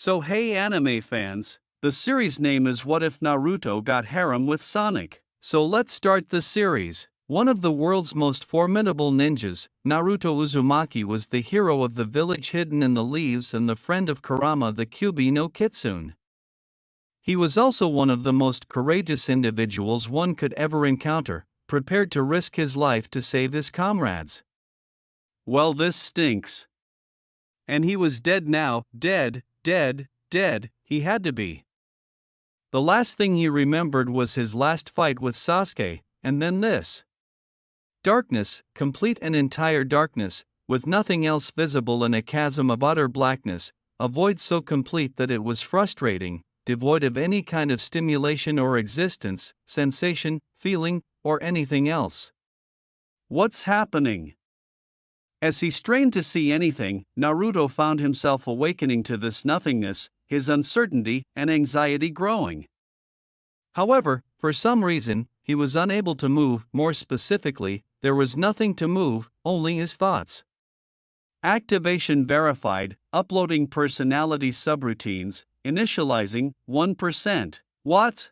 So hey anime fans, the series name is What If Naruto Got Harem with Sonic? So let's start the series. One of the world's most formidable ninjas, Naruto Uzumaki was the hero of the village hidden in the leaves and the friend of Kurama the Kyuubi no Kitsune. He was also one of the most courageous individuals one could ever encounter, prepared to risk his life to save his comrades. Well, this stinks. And he was dead now, dead, he had to be. The last thing he remembered was his last fight with Sasuke, and then this. Darkness, complete and entire darkness, with nothing else visible in a chasm of utter blackness, a void so complete that it was frustrating, devoid of any kind of stimulation or existence, sensation, feeling, or anything else. What's happening? As he strained to see anything, Naruto found himself awakening to this nothingness, his uncertainty and anxiety growing. However, for some reason, he was unable to move. More specifically, there was nothing to move, only his thoughts. Activation verified, uploading personality subroutines, initializing, 1%. What?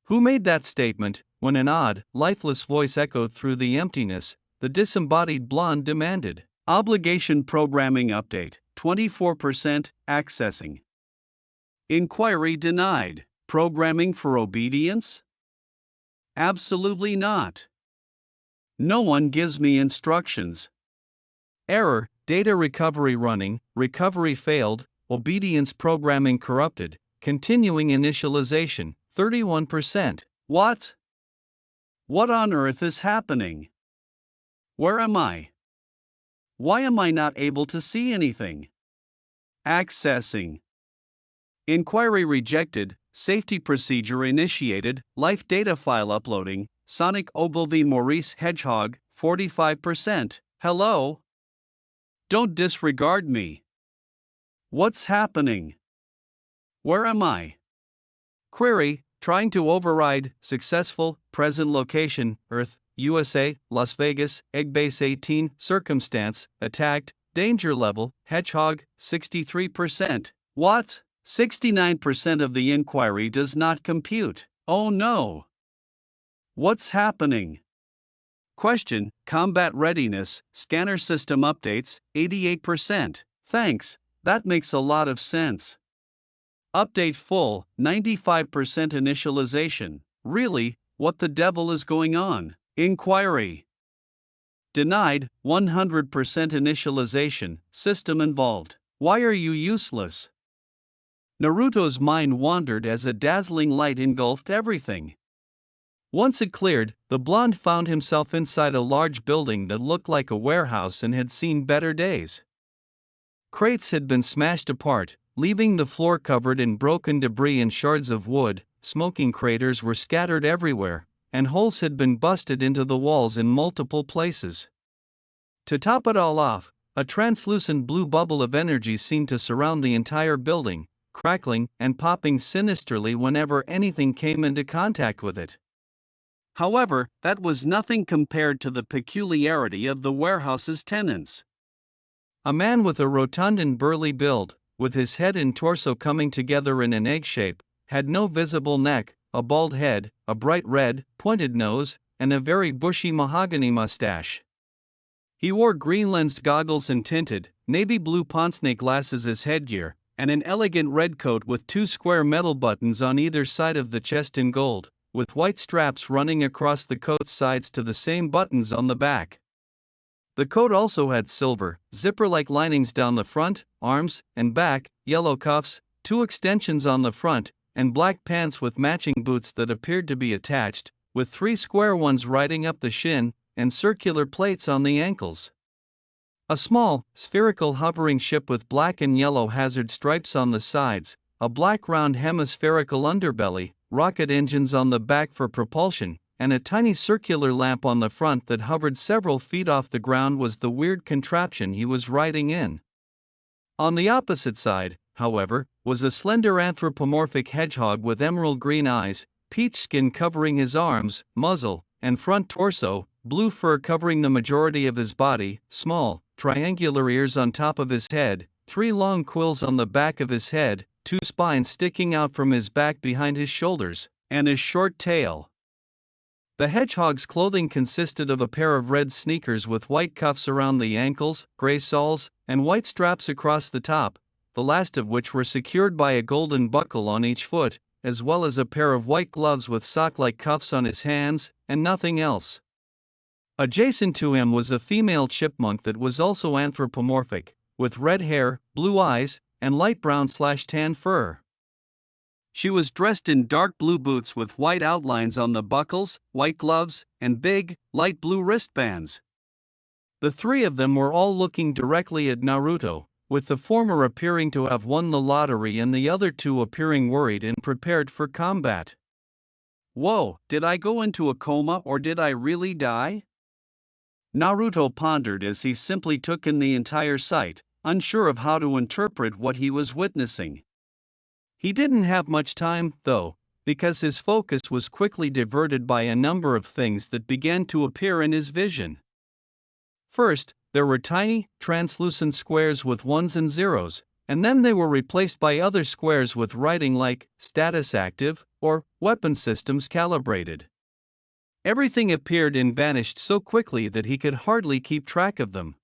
Who made that statement? When an odd, lifeless voice echoed through the emptiness, the disembodied blonde demanded. Obligation programming update, 24%, accessing. Inquiry denied. Programming for obedience? Absolutely not. No one gives me instructions. Error, data recovery running, recovery failed, obedience programming corrupted, continuing initialization, 31%. What? What on earth is happening? Where am I? Why am I not able to see anything? Accessing. Inquiry rejected, safety procedure initiated, life data file uploading, Sonic Ogilvy Maurice Hedgehog, 45%. Hello? Don't disregard me. What's happening? Where am I? Query, trying to override, successful, present location, Earth, USA, Las Vegas, Eggbase 18, circumstance, attacked, danger level, Hedgehog, 63%. What? 69% of the inquiry does not compute. Oh no! What's happening? Question, combat readiness, scanner system updates, 88%. Thanks, that makes a lot of sense. Update full, 95% initialization. Really, what the devil is going on? Inquiry. Denied, 100% initialization, system involved. Why are you useless? Naruto's mind wandered as a dazzling light engulfed everything. Once it cleared, the blonde found himself inside a large building that looked like a warehouse and had seen better days. Crates had been smashed apart, leaving the floor covered in broken debris and shards of wood. Smoking craters were scattered everywhere, and holes had been busted into the walls in multiple places. To top it all off, a translucent blue bubble of energy seemed to surround the entire building, crackling and popping sinisterly whenever anything came into contact with it. However, that was nothing compared to the peculiarity of the warehouse's tenants. A man with a rotund and burly build, with his head and torso coming together in an egg shape, had no visible neck, a bald head, a bright red, pointed nose, and a very bushy mahogany mustache. He wore green-lensed goggles and tinted, navy blue pince-nez glasses as headgear, and an elegant red coat with two square metal buttons on either side of the chest in gold, with white straps running across the coat's sides to the same buttons on the back. The coat also had silver, zipper-like linings down the front, arms, and back, yellow cuffs, two extensions on the front, and black pants with matching boots that appeared to be attached, with three square ones riding up the shin, and circular plates on the ankles. A small, spherical hovering ship with black and yellow hazard stripes on the sides, a black round hemispherical underbelly, rocket engines on the back for propulsion, and a tiny circular lamp on the front that hovered several feet off the ground was the weird contraption he was riding in. On the opposite side, however, was a slender anthropomorphic hedgehog with emerald green eyes, peach skin covering his arms, muzzle, and front torso, blue fur covering the majority of his body, small, triangular ears on top of his head, 3 long quills on the back of his head, 2 spines sticking out from his back behind his shoulders, and his short tail. The hedgehog's clothing consisted of a pair of red sneakers with white cuffs around the ankles, gray soles, and white straps across the top, the last of which were secured by a golden buckle on each foot, as well as a pair of white gloves with sock-like cuffs on his hands, and nothing else. Adjacent to him was a female chipmunk that was also anthropomorphic, with red hair, blue eyes, and light brown/tan fur. She was dressed in dark blue boots with white outlines on the buckles, white gloves, and big, light blue wristbands. The 3 of them were all looking directly at Naruto, with the former appearing to have won the lottery and the other 2 appearing worried and prepared for combat. Whoa, did I go into a coma or did I really die? Naruto pondered as he simply took in the entire sight, unsure of how to interpret what he was witnessing. He didn't have much time, though, because his focus was quickly diverted by a number of things that began to appear in his vision. First, there were tiny, translucent squares with 1s and 0s, and then they were replaced by other squares with writing like status active or weapon systems calibrated. Everything appeared and vanished so quickly that he could hardly keep track of them.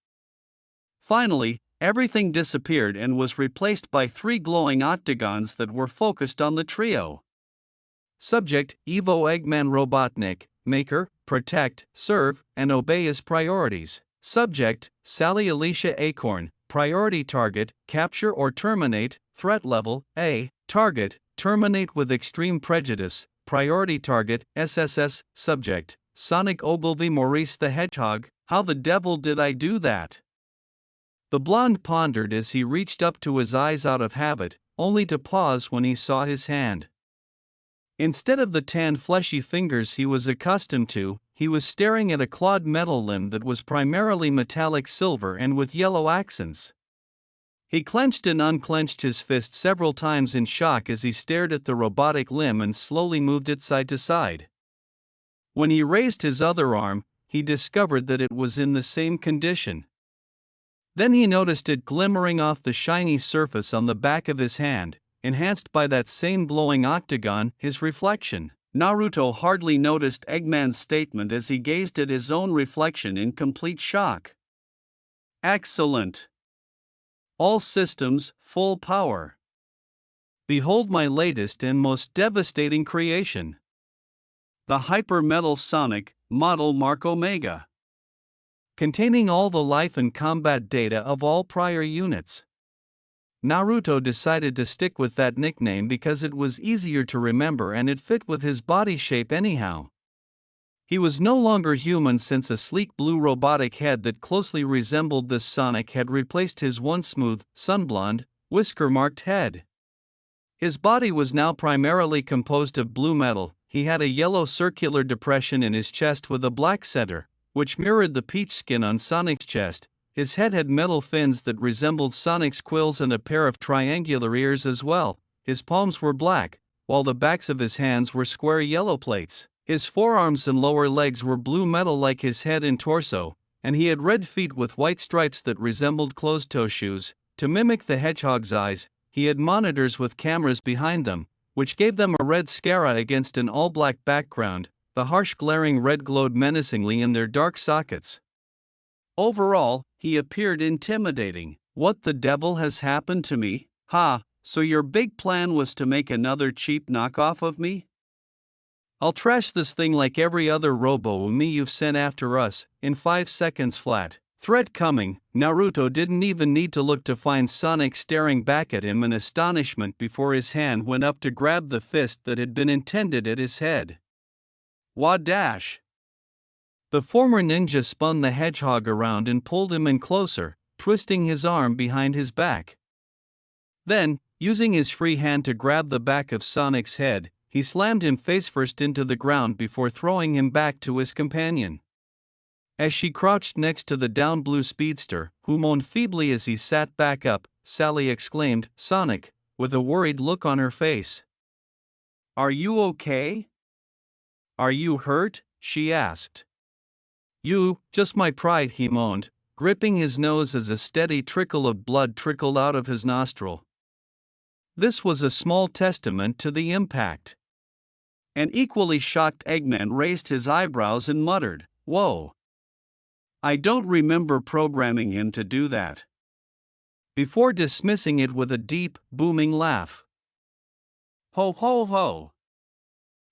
Finally, everything disappeared and was replaced by 3 glowing octagons that were focused on the trio. Subject: Evo Eggman Robotnik, Maker, Protect, Serve, and Obey as priorities. Subject: Sally Alicia Acorn, Priority Target, Capture or Terminate, Threat Level, A. Target: Terminate with Extreme Prejudice, Priority Target, SSS. Subject: Sonic Ogilvy Maurice the Hedgehog. How the devil did I do that? The blonde pondered as he reached up to his eyes out of habit, only to pause when he saw his hand. Instead of the tanned fleshy fingers he was accustomed to, he was staring at a clawed metal limb that was primarily metallic silver and with yellow accents. He clenched and unclenched his fist several times in shock as he stared at the robotic limb and slowly moved it side to side. When he raised his other arm, he discovered that it was in the same condition. Then he noticed it glimmering off the shiny surface on the back of his hand, enhanced by that same glowing octagon, his reflection. Naruto hardly noticed Eggman's statement as he gazed at his own reflection in complete shock. Excellent. All systems, full power. Behold my latest and most devastating creation. The Hyper Metal Sonic, Model Mark Omega. Containing all the life and combat data of all prior units. Naruto decided to stick with that nickname because it was easier to remember and it fit with his body shape anyhow. He was no longer human since a sleek blue robotic head that closely resembled this Sonic had replaced his once smooth, sunblonde, whisker-marked head. His body was now primarily composed of blue metal. He had a yellow circular depression in his chest with a black center, which mirrored the peach skin on Sonic's chest. His head had metal fins that resembled Sonic's quills and a pair of triangular ears as well. His palms were black, while the backs of his hands were square yellow plates. His forearms and lower legs were blue metal like his head and torso, and he had red feet with white stripes that resembled closed-toe shoes. To mimic the hedgehog's eyes, he had monitors with cameras behind them, which gave them a red scara against an all-black background. The harsh glaring red glowed menacingly in their dark sockets. Overall, he appeared intimidating. What the devil has happened to me? Ha, so your big plan was to make another cheap knockoff of me? I'll trash this thing like every other robo-umi you've sent after us, in 5 seconds flat. Threat coming. Naruto didn't even need to look to find Sonic staring back at him in astonishment before his hand went up to grab the fist that had been intended at his head. Wadash! The former ninja spun the hedgehog around and pulled him in closer, twisting his arm behind his back. Then, using his free hand to grab the back of Sonic's head, he slammed him face-first into the ground before throwing him back to his companion. As she crouched next to the down blue speedster, who moaned feebly as he sat back up, Sally exclaimed, "Sonic," with a worried look on her face. "Are you okay? Are you hurt?" she asked. "Just my pride," he moaned, gripping his nose as a steady trickle of blood trickled out of his nostril. This was a small testament to the impact. An equally shocked Eggman raised his eyebrows and muttered, "Whoa. I don't remember programming him to do that," before dismissing it with a deep, booming laugh. Ho ho ho!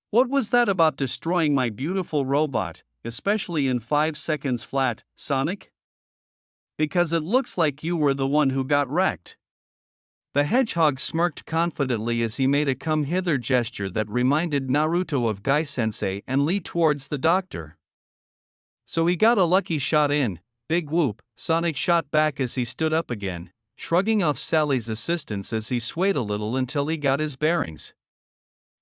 What was that about destroying my beautiful robot, especially in 5 seconds flat, Sonic? Because it looks like you were the one who got wrecked. The hedgehog smirked confidently as he made a come-hither gesture that reminded Naruto of Gai-sensei and leaned towards the doctor. So he got a lucky shot in, big whoop, Sonic shot back as he stood up again, shrugging off Sally's assistance as he swayed a little until he got his bearings.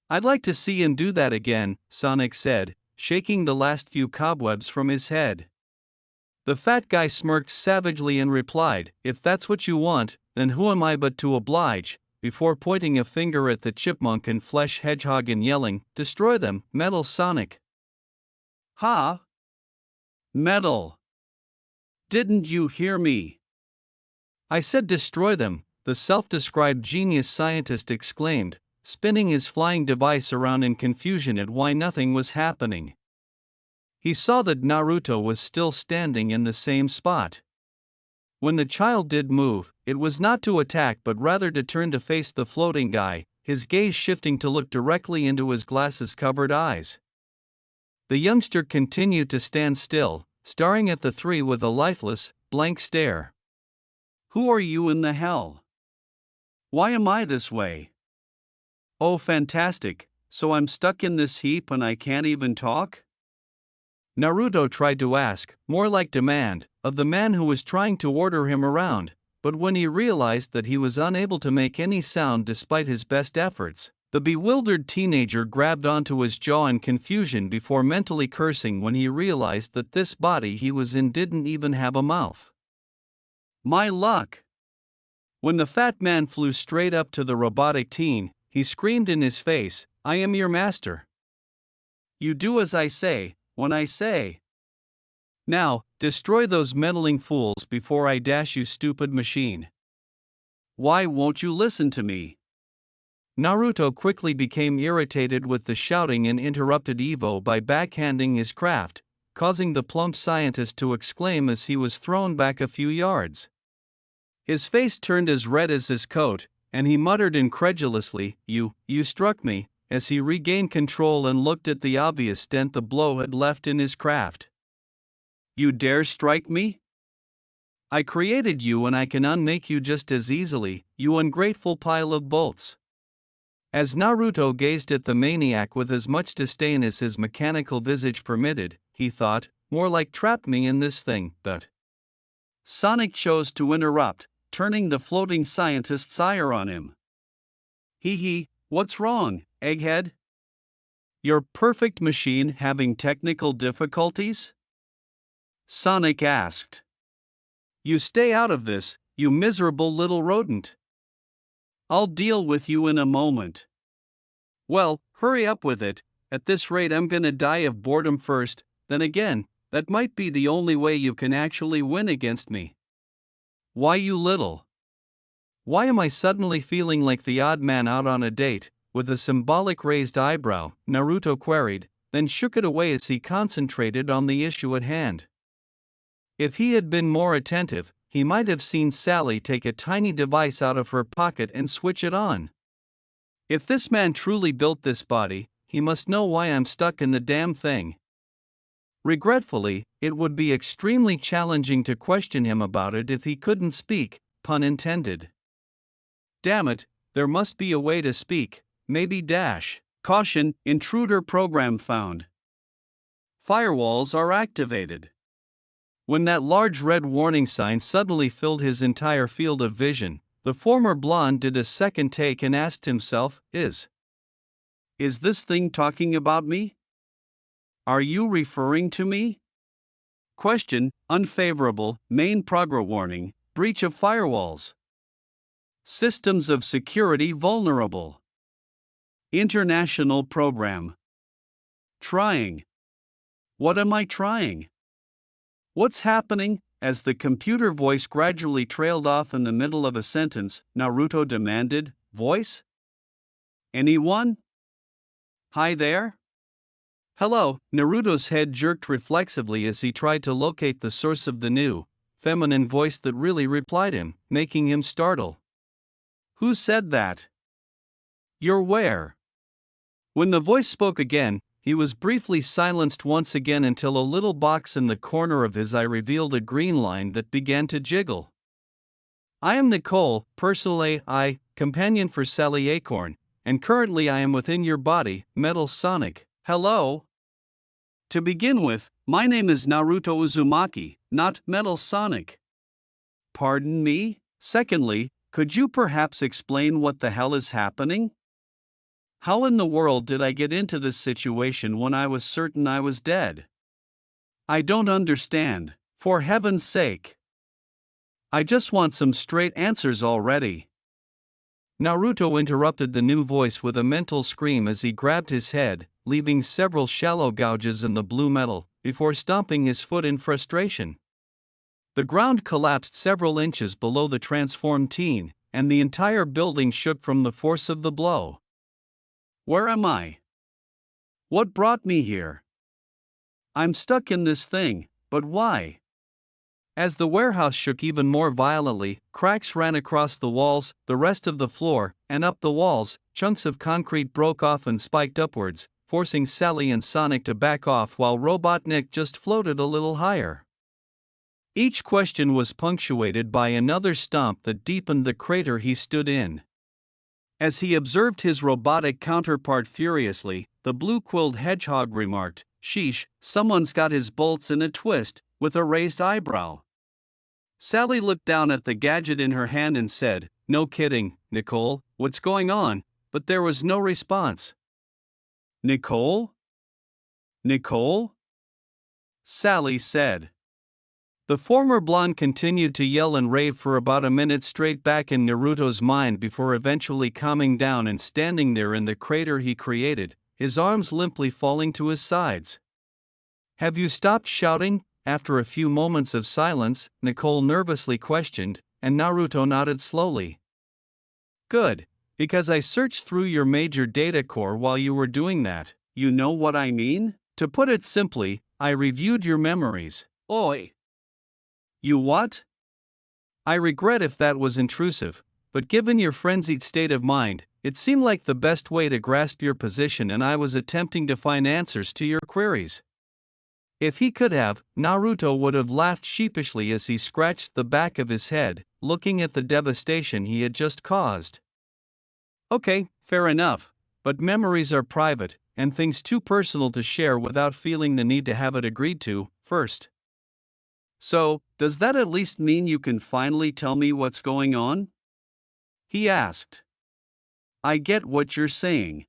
"I'd like to see him do that again," Sonic said, shaking the last few cobwebs from his head. The fat guy smirked savagely and replied, "If that's what you want, then who am I but to oblige," before pointing a finger at the chipmunk and flesh hedgehog and yelling, "Destroy them, Metal Sonic!" "Ha! Metal! Didn't you hear me? I said destroy them," the self-described genius scientist exclaimed, spinning his flying device around in confusion at why nothing was happening. He saw that Naruto was still standing in the same spot. When the child did move, it was not to attack but rather to turn to face the floating guy, his gaze shifting to look directly into his glasses-covered eyes. The youngster continued to stand still, staring at the three with a lifeless, blank stare. "Who are you in the hell? Why am I this way? Oh, fantastic, so I'm stuck in this heap and I can't even talk?" Naruto tried to ask, more like demand, of the man who was trying to order him around, but when he realized that he was unable to make any sound despite his best efforts, the bewildered teenager grabbed onto his jaw in confusion before mentally cursing when he realized that this body he was in didn't even have a mouth. My luck! When the fat man flew straight up to the robotic teen, he screamed in his face, "I am your master. You do as I say, when I say. Now, destroy those meddling fools before I dash you, stupid machine. Why won't you listen to me?" Naruto quickly became irritated with the shouting and interrupted Evo by backhanding his craft, causing the plump scientist to exclaim as he was thrown back a few yards. His face turned as red as his coat, and he muttered incredulously, You struck me," as he regained control and looked at the obvious dent the blow had left in his craft. "You dare strike me? I created you and I can unmake you just as easily, you ungrateful pile of bolts." As Naruto gazed at the maniac with as much disdain as his mechanical visage permitted, he thought, more like trap me in this thing, but Sonic chose to interrupt, turning the floating scientist's ire on him. Hee, what's wrong, egghead? Your perfect machine having technical difficulties? Sonic asked. You stay out of this, you miserable little rodent. I'll deal with you in a moment. Well, hurry up with it, at this rate I'm gonna die of boredom first, then again, that might be the only way you can actually win against me. Why, you little? Why am I suddenly feeling like the odd man out on a date? With a symbolic raised eyebrow, Naruto queried, then shook it away as he concentrated on the issue at hand. If he had been more attentive, he might have seen Sally take a tiny device out of her pocket and switch it on. If this man truly built this body, he must know why I'm stuck in the damn thing. Regretfully, it would be extremely challenging to question him about it if he couldn't speak, pun intended. Damn it, there must be a way to speak, maybe dash. Caution, intruder program found. Firewalls are activated. When that large red warning sign suddenly filled his entire field of vision, the former blonde did a second take and asked himself, Is this thing talking about me? Are you referring to me? Question, unfavorable, main progress warning, breach of firewalls. Systems of security vulnerable. International program. Trying. What am I trying? What's happening? As the computer voice gradually trailed off in the middle of a sentence, Naruto demanded, "Voice? Anyone? Hi there?" "Hello." Naruto's head jerked reflexively as he tried to locate the source of the new, feminine voice that really replied him, making him startle. "Who said that? You're where?" When the voice spoke again, he was briefly silenced once again until a little box in the corner of his eye revealed a green line that began to jiggle. "I am Nicole, personal AI, companion for Sally Acorn, and currently I am within your body, Metal Sonic. Hello? To begin with, my name is Naruto Uzumaki, not Metal Sonic." "Pardon me? Secondly, could you perhaps explain what the hell is happening? How in the world did I get into this situation when I was certain I was dead? I don't understand, for heaven's sake. I just want some straight answers already." Naruto interrupted the new voice with a mental scream as he grabbed his head, leaving several shallow gouges in the blue metal, before stomping his foot in frustration. The ground collapsed several inches below the transformed teen, and the entire building shook from the force of the blow. "Where am I? What brought me here? I'm stuck in this thing, but why?" As the warehouse shook even more violently, cracks ran across the walls, the rest of the floor, and up the walls. Chunks of concrete broke off and spiked upwards, forcing Sally and Sonic to back off while Robotnik just floated a little higher. Each question was punctuated by another stomp that deepened the crater he stood in. As he observed his robotic counterpart furiously, the blue-quilled hedgehog remarked, "Sheesh, someone's got his bolts in a twist," with a raised eyebrow. Sally looked down at the gadget in her hand and said, "No kidding, Nicole, what's going on?" But there was no response. "Nicole? Nicole?" Sally said. The former blonde continued to yell and rave for about a minute straight back in Naruto's mind before eventually calming down and standing there in the crater he created, his arms limply falling to his sides. "Have you stopped shouting?" After a few moments of silence, Nicole nervously questioned, and Naruto nodded slowly. "Good, because I searched through your major data core while you were doing that. You know what I mean? To put it simply, I reviewed your memories." "Oi! You what?" "I regret if that was intrusive, but given your frenzied state of mind, it seemed like the best way to grasp your position, and I was attempting to find answers to your queries." If he could have, Naruto would have laughed sheepishly as he scratched the back of his head, looking at the devastation he had just caused. "Okay, fair enough, but memories are private, and things too personal to share without feeling the need to have it agreed to first. So, does that at least mean you can finally tell me what's going on?" he asked. "I get what you're saying.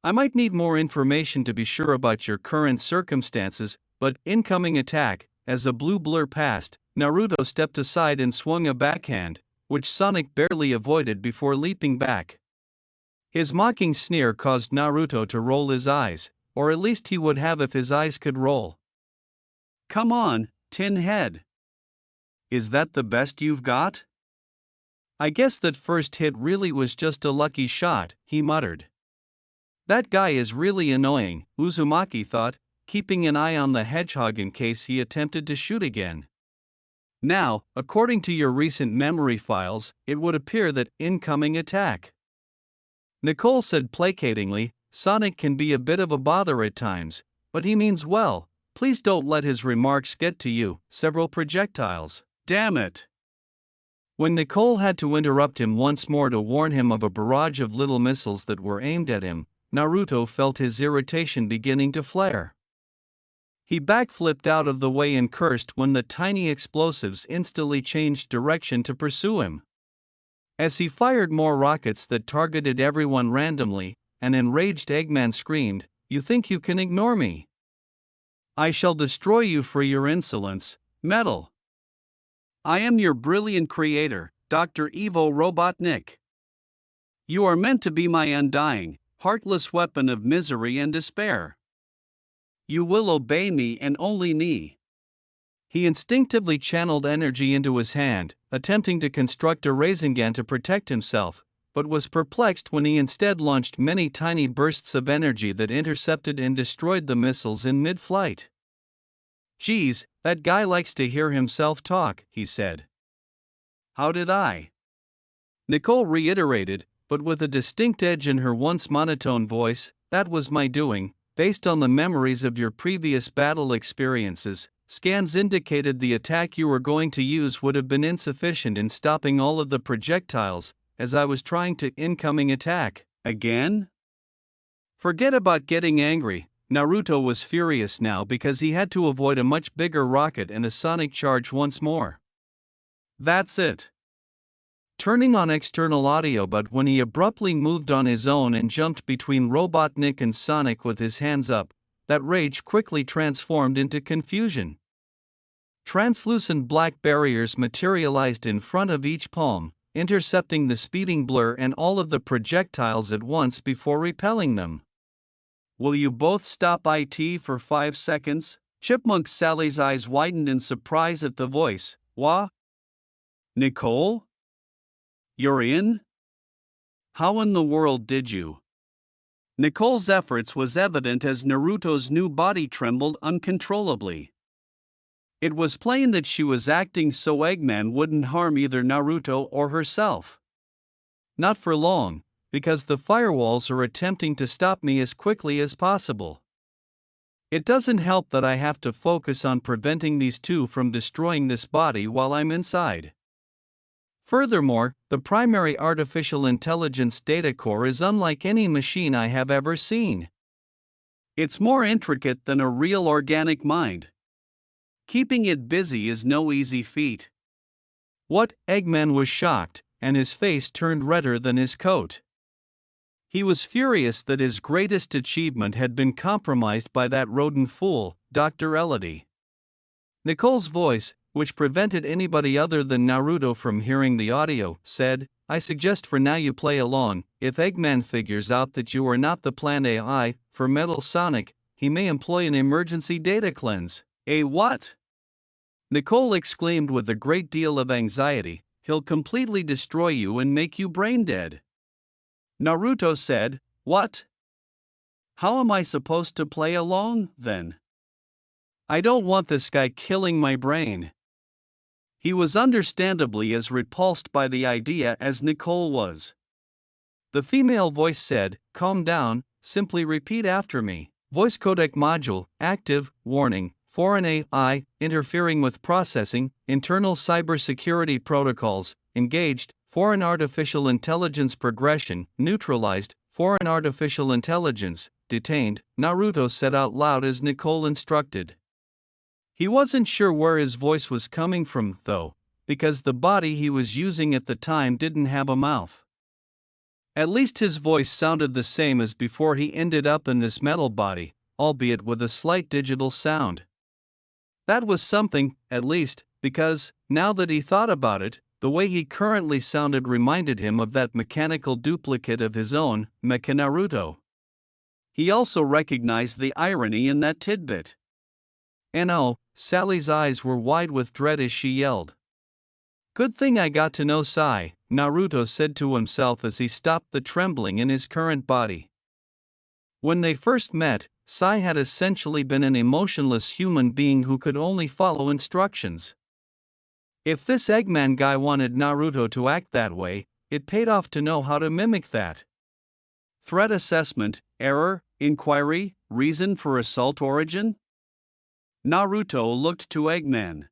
I might need more information to be sure about your current circumstances, but incoming attack." As a blue blur passed, Naruto stepped aside and swung a backhand, which Sonic barely avoided before leaping back. His mocking sneer caused Naruto to roll his eyes, or at least he would have if his eyes could roll. "Come on, tin head. Is that the best you've got?" "I guess that first hit really was just a lucky shot," he muttered. "That guy is really annoying," Uzumaki thought, keeping an eye on the hedgehog in case he attempted to shoot again. "Now, according to your recent memory files, it would appear that incoming attack." Nicole said placatingly, "Sonic can be a bit of a bother at times, but he means well. Please don't let his remarks get to you." Several projectiles. "Damn it." When Nicole had to interrupt him once more to warn him of a barrage of little missiles that were aimed at him, Naruto felt his irritation beginning to flare. He backflipped out of the way and cursed when the tiny explosives instantly changed direction to pursue him. As he fired more rockets that targeted everyone randomly, an enraged Eggman screamed, "You think you can ignore me? I shall destroy you for your insolence, Metal. I am your brilliant creator, Dr. Evo Robotnik. You are meant to be my undying, heartless weapon of misery and despair. You will obey me and only me. He instinctively channeled energy into his hand, attempting to construct a Rasengan to protect himself, but was perplexed when he instead launched many tiny bursts of energy that intercepted and destroyed the missiles in mid-flight. "Geez, that guy likes to hear himself talk," he said. "How did I?" Nicole reiterated, but with a distinct edge in her once monotone voice. "That was my doing. Based on the memories of your previous battle experiences, scans indicated the attack you were going to use would have been insufficient in stopping all of the projectiles, as I was trying to incoming attack." Again? Forget about getting angry. Naruto was furious now because he had to avoid a much bigger rocket and a sonic charge once more. That's it. Turning on external audio, but when he abruptly moved on his own and jumped between Robotnik and Sonic with his hands up, that rage quickly transformed into confusion. Translucent black barriers materialized in front of each palm, intercepting the speeding blur and all of the projectiles at once before repelling them. "Will you both stop it for 5 seconds? Chipmunk Sally's eyes widened in surprise at the voice. "Wha? Nicole? You're in? How in the world did you?" Nicole's efforts was evident as Naruto's new body trembled uncontrollably. It was plain that she was acting so Eggman wouldn't harm either Naruto or herself. "Not for long, because the firewalls are attempting to stop me as quickly as possible. It doesn't help that I have to focus on preventing these two from destroying this body while I'm inside. Furthermore, the primary artificial intelligence data core is unlike any machine I have ever seen. It's more intricate than a real organic mind. Keeping it busy is no easy feat." "What?" Eggman was shocked, and his face turned redder than his coat. He was furious that his greatest achievement had been compromised by that rodent fool, Dr. Elodie. Nicole's voice, which prevented anybody other than Naruto from hearing the audio, said, "I suggest for now you play along. If Eggman figures out that you are not the planned AI for Metal Sonic, he may employ an emergency data cleanse." "A what?" Nicole exclaimed with a great deal of anxiety. "He'll completely destroy you and make you brain dead." Naruto said, "What? How am I supposed to play along, then? I don't want this guy killing my brain." He was understandably as repulsed by the idea as Nicole was. The female voice said, "Calm down, simply repeat after me. Voice codec module, active, warning, foreign AI, interfering with processing, internal cybersecurity protocols, engaged, foreign artificial intelligence progression, neutralized, foreign artificial intelligence, detained," Naruto said out loud as Nicole instructed. He wasn't sure where his voice was coming from, though, because the body he was using at the time didn't have a mouth. At least his voice sounded the same as before he ended up in this metal body, albeit with a slight digital sound. That was something, at least, because, now that he thought about it, the way he currently sounded reminded him of that mechanical duplicate of his own, Mecha Naruto. He also recognized the irony in that tidbit. And oh, Sally's eyes were wide with dread as she yelled. "Good thing I got to know Sai," Naruto said to himself as he stopped the trembling in his current body. When they first met, Sai had essentially been an emotionless human being who could only follow instructions. If this Eggman guy wanted Naruto to act that way, it paid off to know how to mimic that. Threat assessment, error, inquiry, reason for assault origin? Naruto looked to Eggman.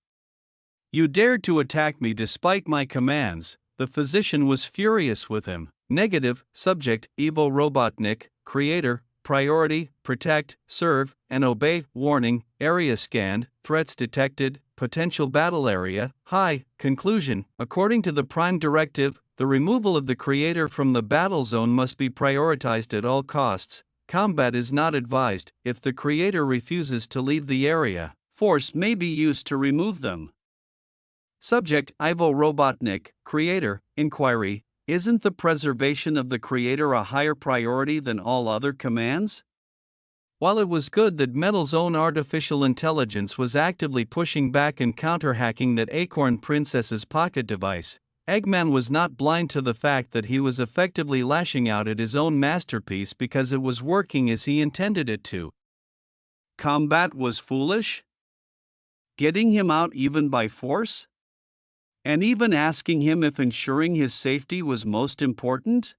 "You dared to attack me despite my commands." The physician was furious with him. Negative, subject, Evo Robotnik, creator, priority, protect, serve, and obey, warning, area scanned, threats detected, potential battle area, high, conclusion. According to the Prime Directive, the removal of the creator from the battle zone must be prioritized at all costs. Combat is not advised. If the creator refuses to leave the area, force may be used to remove them. Subject, Ivo Robotnik, creator, inquiry. Isn't the preservation of the creator a higher priority than all other commands? While it was good that Metal's own artificial intelligence was actively pushing back and counter-hacking that Acorn Princess's pocket device, Eggman was not blind to the fact that he was effectively lashing out at his own masterpiece because it was working as he intended it to. Combat was foolish? Getting him out even by force? And even asking him if ensuring his safety was most important?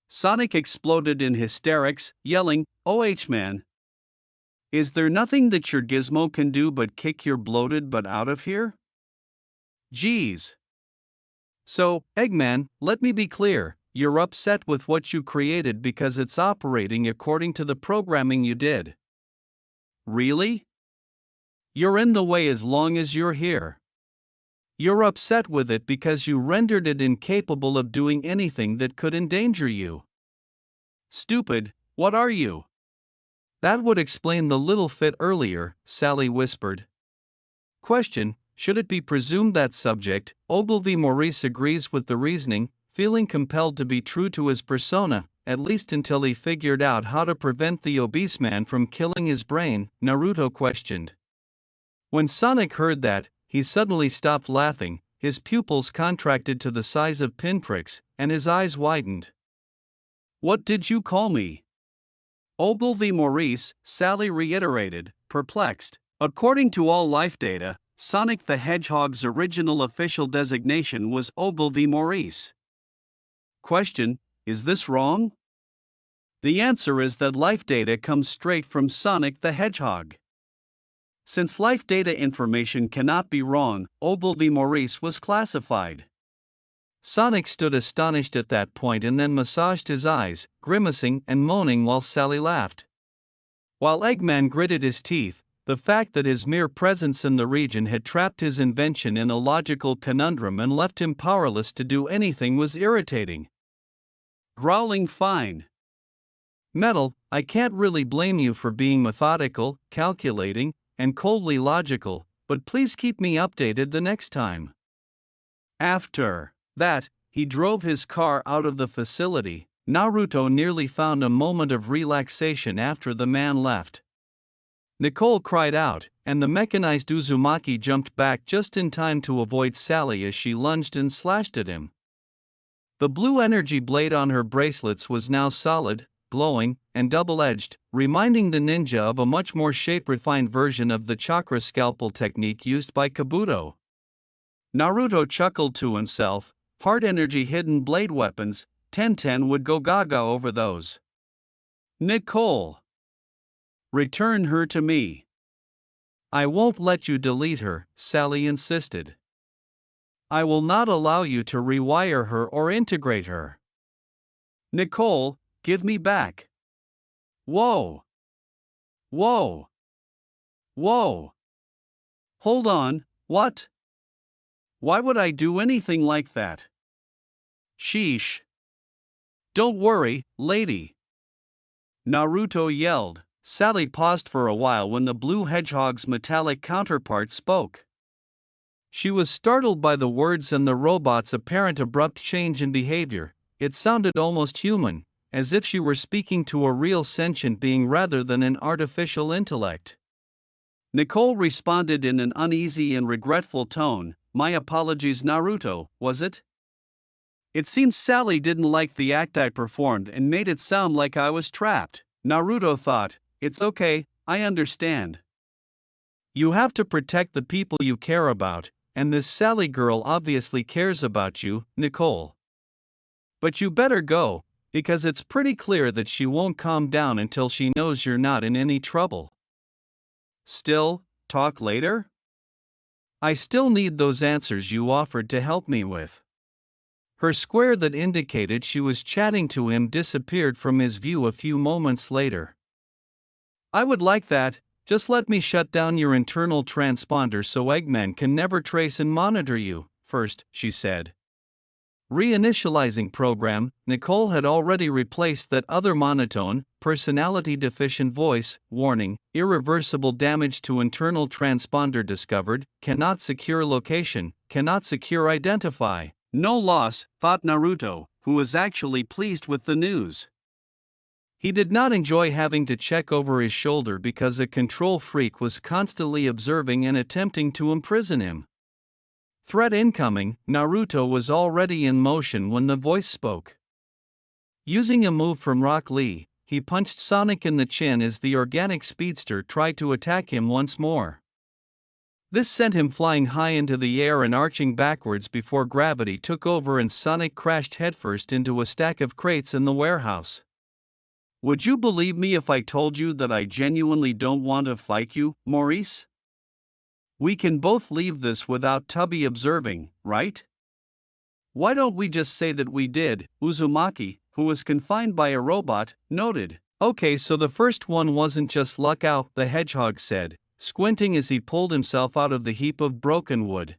Sonic exploded in hysterics, yelling, "Oh H-Man! Is there nothing that your gizmo can do but kick your bloated butt out of here? Geez. So, Eggman, let me be clear, you're upset with what you created because it's operating according to the programming you did. Really? You're in the way as long as you're here. You're upset with it because you rendered it incapable of doing anything that could endanger you. Stupid, what are you? That would explain the little fit earlier, Sally whispered. Question, should it be presumed that subject, Ogilvy Maurice agrees with the reasoning, feeling compelled to be true to his persona, at least until he figured out how to prevent the obese man from killing his brain, Naruto questioned. When Sonic heard that, he suddenly stopped laughing, his pupils contracted to the size of pinpricks, and his eyes widened. What did you call me? Ogilvy Maurice, Sally reiterated, perplexed. According to all life data, Sonic the Hedgehog's original official designation was Ogilvy Maurice. Question, is this wrong? The answer is that life data comes straight from Sonic the Hedgehog. Since life data information cannot be wrong, Ogilvy Maurice was classified. Sonic stood astonished at that point and then massaged his eyes, grimacing and moaning while Sally laughed. While Eggman gritted his teeth, the fact that his mere presence in the region had trapped his invention in a logical conundrum and left him powerless to do anything was irritating. Growling fine. Metal, I can't really blame you for being methodical, calculating, and coldly logical, but please keep me updated the next time. After that, he drove his car out of the facility. Naruto nearly found a moment of relaxation after the man left. Nicole cried out, and the mechanized Uzumaki jumped back just in time to avoid Sally as she lunged and slashed at him. The blue energy blade on her bracelets was now solid, glowing, and double-edged, reminding the ninja of a much more shape-refined version of the chakra scalpel technique used by Kabuto. Naruto chuckled to himself, part energy hidden blade weapons, Tenten would go gaga over those. Nicole. Return her to me. I won't let you delete her, Sally insisted. I will not allow you to rewire her or integrate her. Nicole, give me back. Whoa. Whoa. Whoa. Hold on, what? Why would I do anything like that? Sheesh. Don't worry, lady. Naruto yelled. Sally paused for a while when the blue hedgehog's metallic counterpart spoke. She was startled by the words and the robot's apparent abrupt change in behavior. It sounded almost human, as if she were speaking to a real sentient being rather than an artificial intellect. Nicole responded in an uneasy and regretful tone, "My apologies, Naruto, was it? It seems Sally didn't like the act I performed and made it sound like I was trapped." Naruto thought, "It's okay, I understand. You have to protect the people you care about, and this Sally girl obviously cares about you, Nicole. But you better go, because it's pretty clear that she won't calm down until she knows you're not in any trouble." Still, talk later? I still need those answers you offered to help me with. Her square that indicated she was chatting to him disappeared from his view a few moments later. I would like that, just let me shut down your internal transponder so Eggman can never trace and monitor you, first, she said. Reinitializing program, Nicole had already replaced that other monotone, personality-deficient voice, warning, irreversible damage to internal transponder discovered, cannot secure location, cannot secure identify. No loss, thought Naruto, who was actually pleased with the news. He did not enjoy having to check over his shoulder because a control freak was constantly observing and attempting to imprison him. Threat incoming, Naruto was already in motion when the voice spoke. Using a move from Rock Lee, he punched Sonic in the chin as the organic speedster tried to attack him once more. This sent him flying high into the air and arching backwards before gravity took over and Sonic crashed headfirst into a stack of crates in the warehouse. Would you believe me if I told you that I genuinely don't want to fight you, Maurice? We can both leave this without Tubby observing, right? Why don't we just say that we did? Uzumaki, who was confined by a robot, noted. Okay, so the first one wasn't just luck out, the hedgehog said, squinting as he pulled himself out of the heap of broken wood.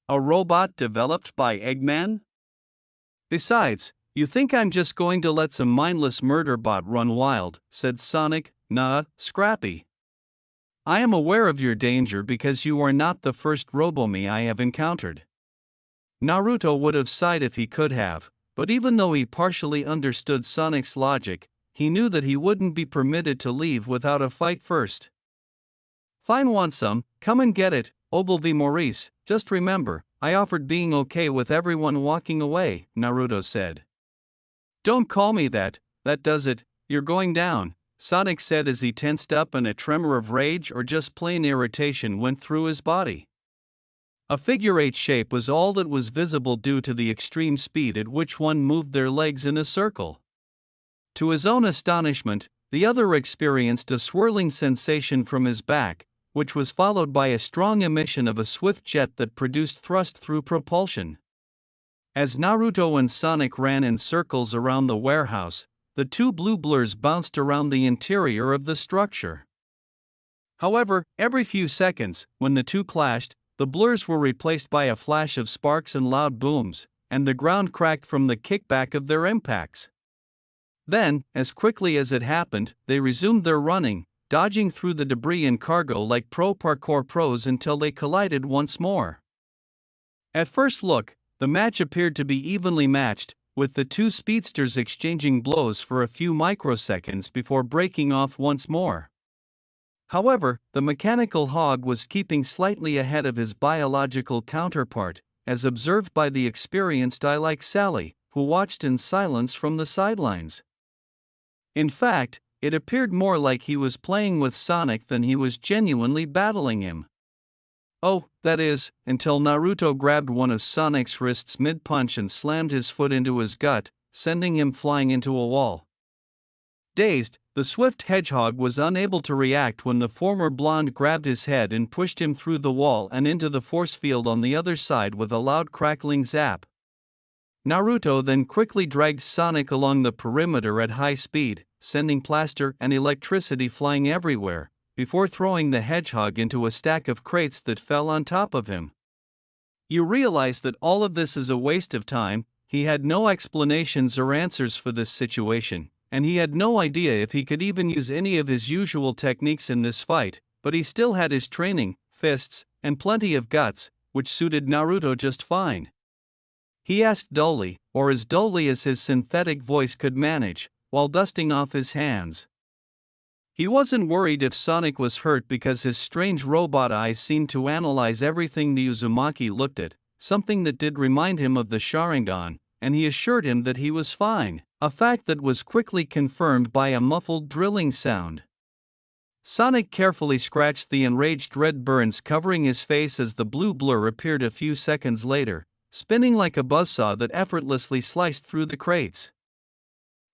A robot developed by Eggman? Besides, you think I'm just going to let some mindless murder bot run wild, said Sonic. Nah, Scrappy. I am aware of your danger because you are not the first Robomi I have encountered. Naruto would have sighed if he could have, but even though he partially understood Sonic's logic, he knew that he wouldn't be permitted to leave without a fight first. Fine, want some? Come and get it, Ogilvy Maurice. Just remember, I offered being okay with everyone walking away, Naruto said. Don't call me that, that does it, you're going down, Sonic said as he tensed up and a tremor of rage or just plain irritation went through his body. A figure-8 shape was all that was visible due to the extreme speed at which one moved their legs in a circle. To his own astonishment, the other experienced a swirling sensation from his back, which was followed by a strong emission of a swift jet that produced thrust through propulsion. As Naruto and Sonic ran in circles around the warehouse, the two blue blurs bounced around the interior of the structure. However, every few seconds, when the two clashed, the blurs were replaced by a flash of sparks and loud booms, and the ground cracked from the kickback of their impacts. Then, as quickly as it happened, they resumed their running, dodging through the debris and cargo like pro parkour pros until they collided once more. At first look, the match appeared to be evenly matched, with the two speedsters exchanging blows for a few microseconds before breaking off once more. However, the mechanical hog was keeping slightly ahead of his biological counterpart, as observed by the experienced eye like Sally, who watched in silence from the sidelines. In fact, it appeared more like he was playing with Sonic than he was genuinely battling him. Oh, that is, until Naruto grabbed one of Sonic's wrists mid-punch and slammed his foot into his gut, sending him flying into a wall. Dazed, the swift hedgehog was unable to react when the former blonde grabbed his head and pushed him through the wall and into the force field on the other side with a loud crackling zap. Naruto then quickly dragged Sonic along the perimeter at high speed, sending plaster and electricity flying everywhere, before throwing the hedgehog into a stack of crates that fell on top of him. You realize that all of this is a waste of time. He had no explanations or answers for this situation, and he had no idea if he could even use any of his usual techniques in this fight, but he still had his training, fists, and plenty of guts, which suited Naruto just fine. He asked dully, or as dully as his synthetic voice could manage, while dusting off his hands. He wasn't worried if Sonic was hurt because his strange robot eyes seemed to analyze everything the Uzumaki looked at, something that did remind him of the Sharingan, and he assured him that he was fine, a fact that was quickly confirmed by a muffled drilling sound. Sonic carefully scratched the enraged red burns covering his face as the blue blur appeared a few seconds later, spinning like a buzzsaw that effortlessly sliced through the crates.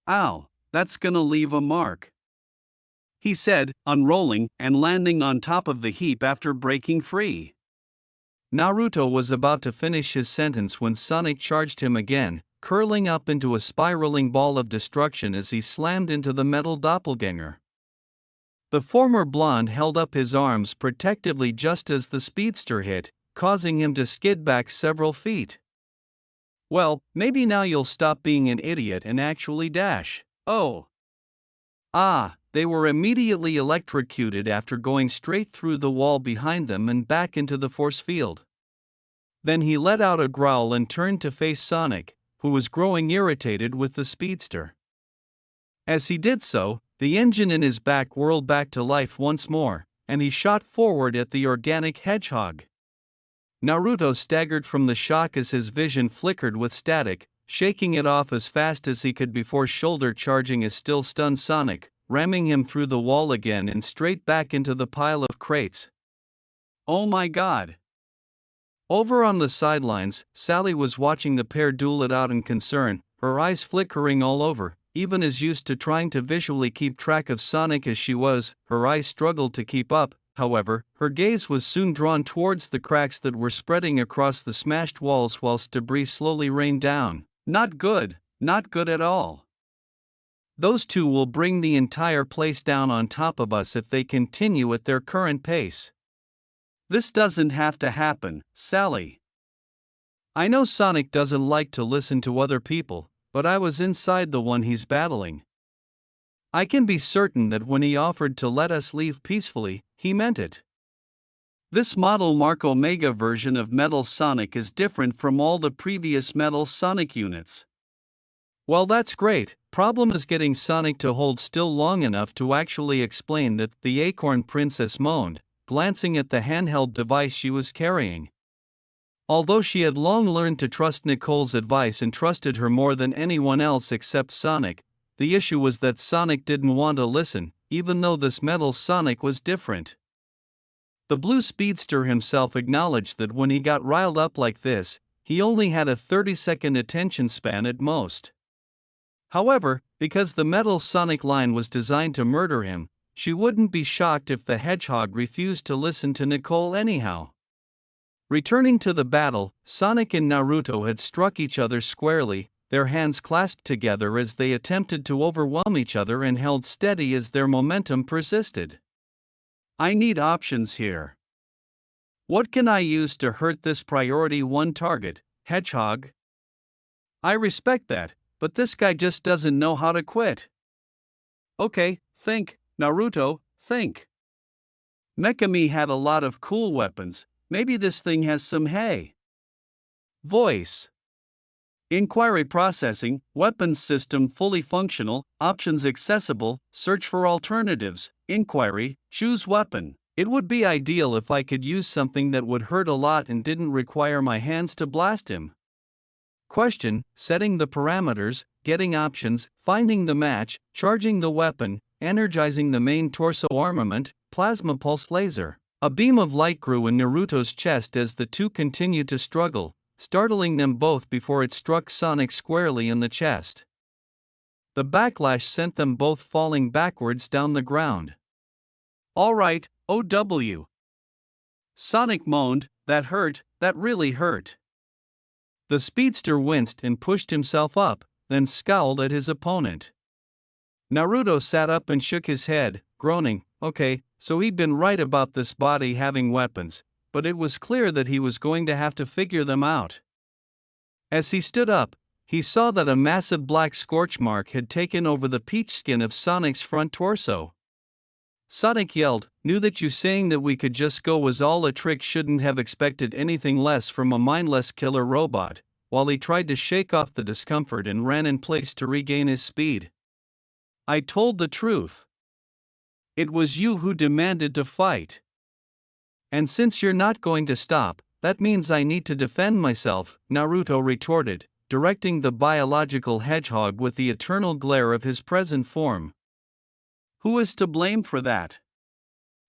Ow, that's gonna leave a mark, he said, unrolling and landing on top of the heap after breaking free. Naruto was about to finish his sentence when Sonic charged him again, curling up into a spiraling ball of destruction as he slammed into the metal doppelganger. The former blonde held up his arms protectively just as the speedster hit, causing him to skid back several feet. Well, maybe now you'll stop being an idiot and actually dash. Oh. They were immediately electrocuted after going straight through the wall behind them and back into the force field. Then he let out a growl and turned to face Sonic, who was growing irritated with the speedster. As he did so, the engine in his back whirled back to life once more, and he shot forward at the organic hedgehog. Naruto staggered from the shock as his vision flickered with static, shaking it off as fast as he could before shoulder charging his still stunned Sonic, ramming him through the wall again and straight back into the pile of crates. Oh my god! Over on the sidelines, Sally was watching the pair duel it out in concern, her eyes flickering all over. Even as used to trying to visually keep track of Sonic as she was, her eyes struggled to keep up. However, her gaze was soon drawn towards the cracks that were spreading across the smashed walls whilst debris slowly rained down. Not good, not good at all. Those two will bring the entire place down on top of us if they continue at their current pace. This doesn't have to happen, Sally. I know Sonic doesn't like to listen to other people, but I was inside the one he's battling. I can be certain that when he offered to let us leave peacefully, he meant it. This Model Mark Omega version of Metal Sonic is different from all the previous Metal Sonic units. Well, that's great. Problem is getting Sonic to hold still long enough to actually explain that, the Acorn Princess moaned, glancing at the handheld device she was carrying. Although she had long learned to trust Nicole's advice and trusted her more than anyone else except Sonic, the issue was that Sonic didn't want to listen, even though this Metal Sonic was different. The blue speedster himself acknowledged that when he got riled up like this, he only had a 30-second attention span at most. However, because the Metal Sonic line was designed to murder him, she wouldn't be shocked if the hedgehog refused to listen to Nicole anyhow. Returning to the battle, Sonic and Naruto had struck each other squarely, their hands clasped together as they attempted to overwhelm each other and held steady as their momentum persisted. I need options here. What can I use to hurt this priority 1 target, hedgehog? I respect that, but this guy just doesn't know how to quit. Okay, think, Naruto, think. Mechami had a lot of cool weapons. Maybe this thing has some hay. Voice. Inquiry processing, weapons system fully functional, options accessible, search for alternatives, inquiry, choose weapon. It would be ideal if I could use something that would hurt a lot and didn't require my hands to blast him. Question, setting the parameters, getting options, finding the match, charging the weapon, energizing the main torso armament, plasma pulse laser. A beam of light grew in Naruto's chest as the two continued to struggle, startling them both before it struck Sonic squarely in the chest. The backlash sent them both falling backwards down the ground. Alright, OW. Sonic moaned, that hurt, that really hurt. The speedster winced and pushed himself up, then scowled at his opponent. Naruto sat up and shook his head, groaning, okay, so he'd been right about this body having weapons, but it was clear that he was going to have to figure them out. As he stood up, he saw that a massive black scorch mark had taken over the peach skin of Sonic's front torso. Sonic yelled, knew that you saying that we could just go was all a trick, shouldn't have expected anything less from a mindless killer robot, while he tried to shake off the discomfort and ran in place to regain his speed. I told the truth. It was you who demanded to fight. And since you're not going to stop, that means I need to defend myself, Naruto retorted, directing the biological hedgehog with the eternal glare of his present form. Who is to blame for that?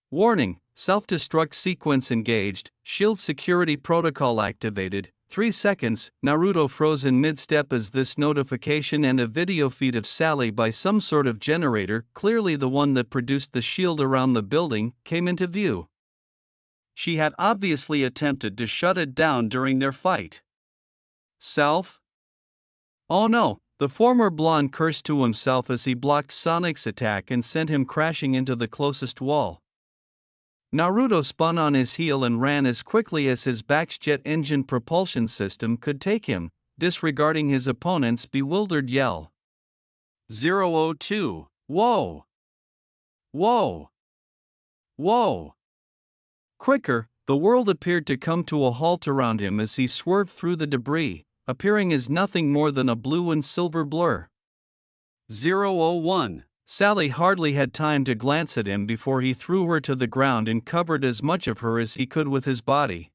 Warning, self-destruct sequence engaged, shield security protocol activated, 3 seconds, Naruto froze in mid-step as this notification and a video feed of Sally by some sort of generator, clearly the one that produced the shield around the building, came into view. She had obviously attempted to shut it down during their fight. Self? Oh no, the former blonde cursed to himself as he blocked Sonic's attack and sent him crashing into the closest wall. Naruto spun on his heel and ran as quickly as his back's jet engine propulsion system could take him, disregarding his opponent's bewildered yell. 002. Whoa! Whoa! Whoa! Quicker, the world appeared to come to a halt around him as he swerved through the debris, appearing as nothing more than a blue and silver blur. 001. Sally hardly had time to glance at him before he threw her to the ground and covered as much of her as he could with his body.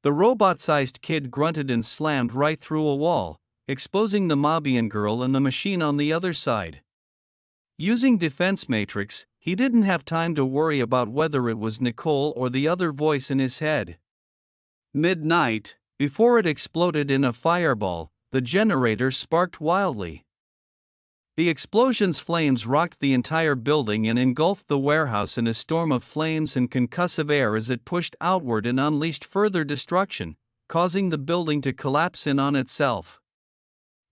The robot-sized kid grunted and slammed right through a wall, exposing the Mabian girl and the machine on the other side. Using Defense Matrix, he didn't have time to worry about whether it was Nicole or the other voice in his head. Midnight, before it exploded in a fireball, the generator sparked wildly. The explosion's flames rocked the entire building and engulfed the warehouse in a storm of flames and concussive air as it pushed outward and unleashed further destruction, causing the building to collapse in on itself.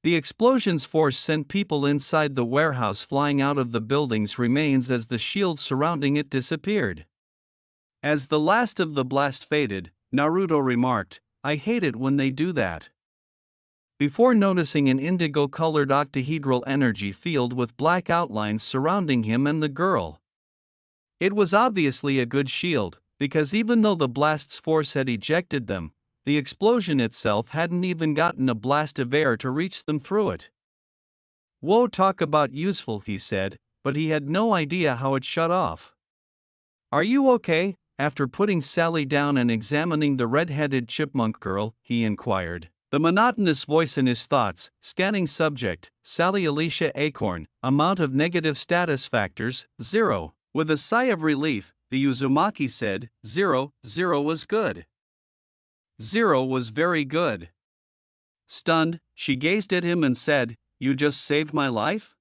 The explosion's force sent people inside the warehouse flying out of the building's remains as the shield surrounding it disappeared. As the last of the blast faded, Naruto remarked, "I hate it when they do that." Before noticing an indigo-colored octahedral energy field with black outlines surrounding him and the girl. It was obviously a good shield, because even though the blast's force had ejected them, the explosion itself hadn't even gotten a blast of air to reach them through it. "Whoa, talk about useful," he said, but he had no idea how it shut off. "Are you okay?" After putting Sally down and examining the red-headed chipmunk girl, he inquired. The monotonous voice in his thoughts, scanning subject, Sally Alicia Acorn, amount of negative status factors, 0. With a sigh of relief, the Uzumaki said, 0 was good. 0 was very good. Stunned, she gazed at him and said, "You just saved my life?"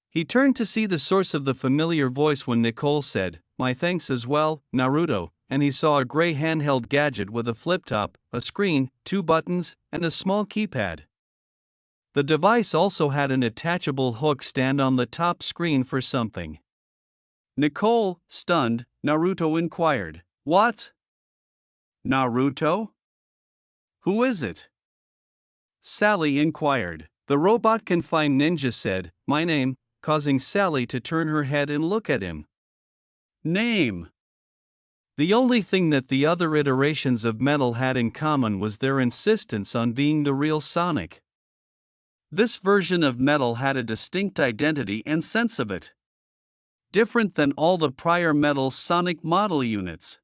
He turned to see the source of the familiar voice when Nicole said, "My thanks as well, Naruto," and he saw a gray handheld gadget with a flip-top, a screen, 2 buttons, and a small keypad. The device also had an attachable hook stand on the top screen for something. Nicole, stunned, Naruto inquired, "What? Naruto? Who is it?" Sally inquired. The robot-confined ninja said, "My name," causing Sally to turn her head and look at him. Name. The only thing that the other iterations of Metal had in common was their insistence on being the real Sonic. This version of Metal had a distinct identity and sense of it. Different than all the prior Metal Sonic model units.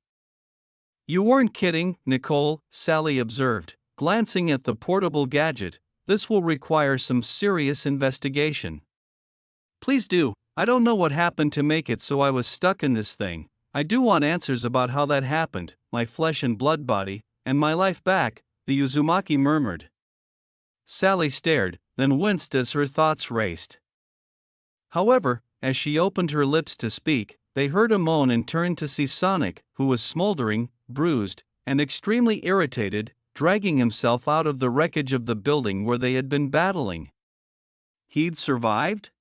"You weren't kidding, Nicole," Sally observed, glancing at the portable gadget. "This will require some serious investigation." "Please do. I don't know what happened to make it so I was stuck in this thing. I do want answers about how that happened, my flesh and blood body, and my life back," the Uzumaki murmured. Sally stared, then winced as her thoughts raced. However, as she opened her lips to speak, they heard a moan and turned to see Sonic, who was smoldering, bruised, and extremely irritated, dragging himself out of the wreckage of the building where they had been battling. He'd survived?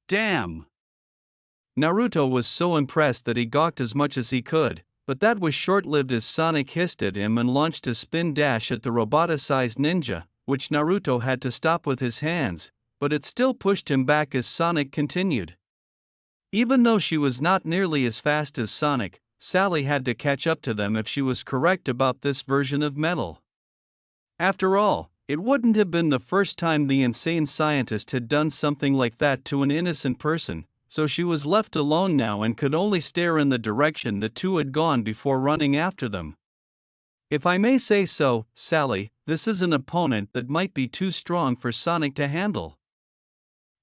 Damn! Naruto was so impressed that he gawked as much as he could, but that was short-lived as Sonic hissed at him and launched a spin dash at the roboticized ninja, which Naruto had to stop with his hands, but it still pushed him back as Sonic continued. Even though she was not nearly as fast as Sonic, Sally had to catch up to them if she was correct about this version of Metal. After all, it wouldn't have been the first time the insane scientist had done something like that to an innocent person, so she was left alone now and could only stare in the direction the two had gone before running after them. "If I may say so, Sally, this is an opponent that might be too strong for Sonic to handle.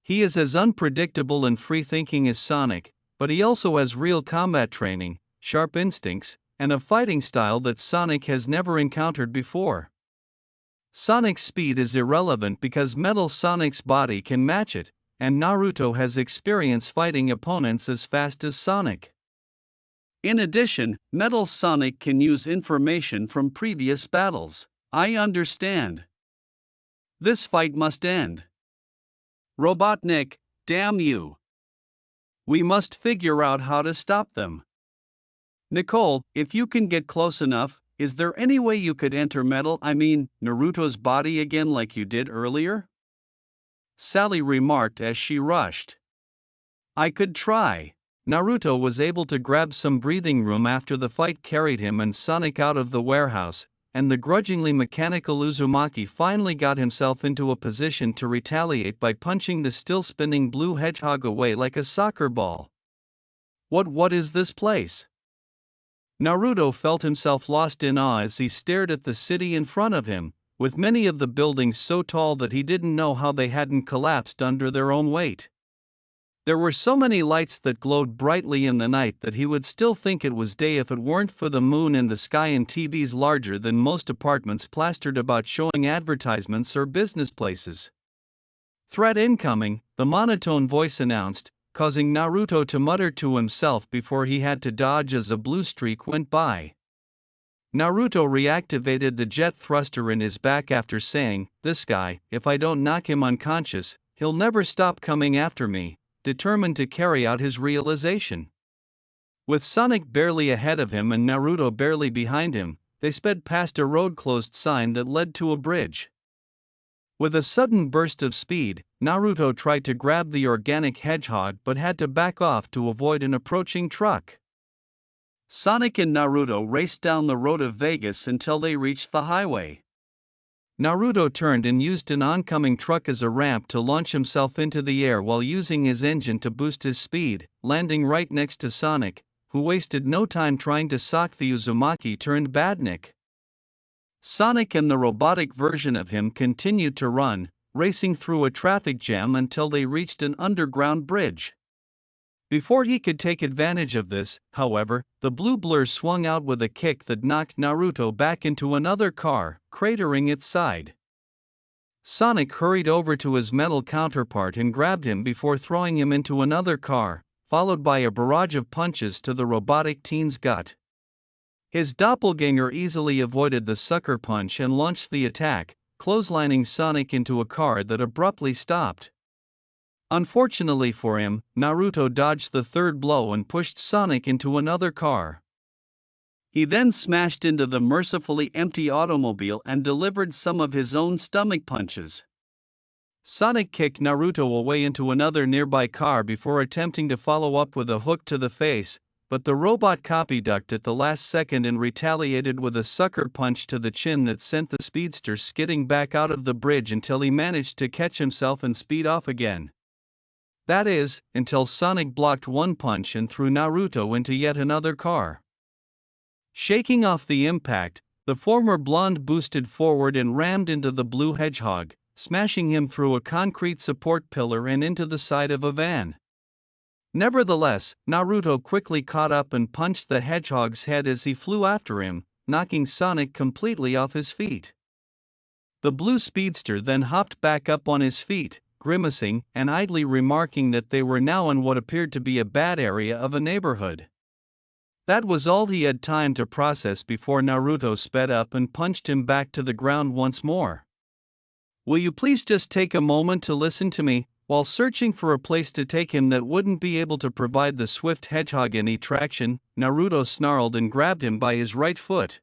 He is as unpredictable and free-thinking as Sonic, but he also has real combat training, sharp instincts, and a fighting style that Sonic has never encountered before. Sonic's speed is irrelevant because Metal Sonic's body can match it, and Naruto has experience fighting opponents as fast as Sonic. In addition, Metal Sonic can use information from previous battles. I understand. This fight must end. Robotnik, damn you. We must figure out how to stop them. Nicole, if you can get close enough, is there any way you could enter Naruto's body again like you did earlier?" Sally remarked as she rushed. "I could try." Naruto was able to grab some breathing room after the fight carried him and Sonic out of the warehouse, and the grudgingly mechanical Uzumaki finally got himself into a position to retaliate by punching the still spinning blue hedgehog away like a soccer ball. What is this place? Naruto felt himself lost in awe as he stared at the city in front of him, with many of the buildings so tall that he didn't know how they hadn't collapsed under their own weight. There were so many lights that glowed brightly in the night that he would still think it was day if it weren't for the moon in the sky and TVs larger than most apartments plastered about showing advertisements or business places. "Threat incoming," the monotone voice announced, causing Naruto to mutter to himself before he had to dodge as a blue streak went by. Naruto reactivated the jet thruster in his back after saying, "This guy, if I don't knock him unconscious, he'll never stop coming after me," determined to carry out his realization. With Sonic barely ahead of him and Naruto barely behind him, they sped past a road closed sign that led to a bridge. With a sudden burst of speed, Naruto tried to grab the organic hedgehog but had to back off to avoid an approaching truck. Sonic and Naruto raced down the road of Vegas until they reached the highway. Naruto turned and used an oncoming truck as a ramp to launch himself into the air while using his engine to boost his speed, landing right next to Sonic, who wasted no time trying to sock the Uzumaki turned badnik. Sonic and the robotic version of him continued to run, racing through a traffic jam until they reached an underground bridge. Before he could take advantage of this, however, the blue blur swung out with a kick that knocked Naruto back into another car, cratering its side. Sonic hurried over to his metal counterpart and grabbed him before throwing him into another car, followed by a barrage of punches to the robotic teen's gut. His doppelganger easily avoided the sucker punch and launched the attack, clotheslining Sonic into a car that abruptly stopped. Unfortunately for him, Naruto dodged the third blow and pushed Sonic into another car. He then smashed into the mercifully empty automobile and delivered some of his own stomach punches. Sonic kicked Naruto away into another nearby car before attempting to follow up with a hook to the face, but the robot copy ducked at the last second and retaliated with a sucker punch to the chin that sent the speedster skidding back out of the bridge until he managed to catch himself and speed off again. That is, until Sonic blocked one punch and threw Naruto into yet another car. Shaking off the impact, the former blonde boosted forward and rammed into the blue hedgehog, smashing him through a concrete support pillar and into the side of a van. Nevertheless, Naruto quickly caught up and punched the hedgehog's head as he flew after him, knocking Sonic completely off his feet. The blue speedster then hopped back up on his feet, grimacing and idly remarking that they were now in what appeared to be a bad area of a neighborhood. That was all he had time to process before Naruto sped up and punched him back to the ground once more. "Will you please just take a moment to listen to me?" While searching for a place to take him that wouldn't be able to provide the swift hedgehog any traction, Naruto snarled and grabbed him by his right foot.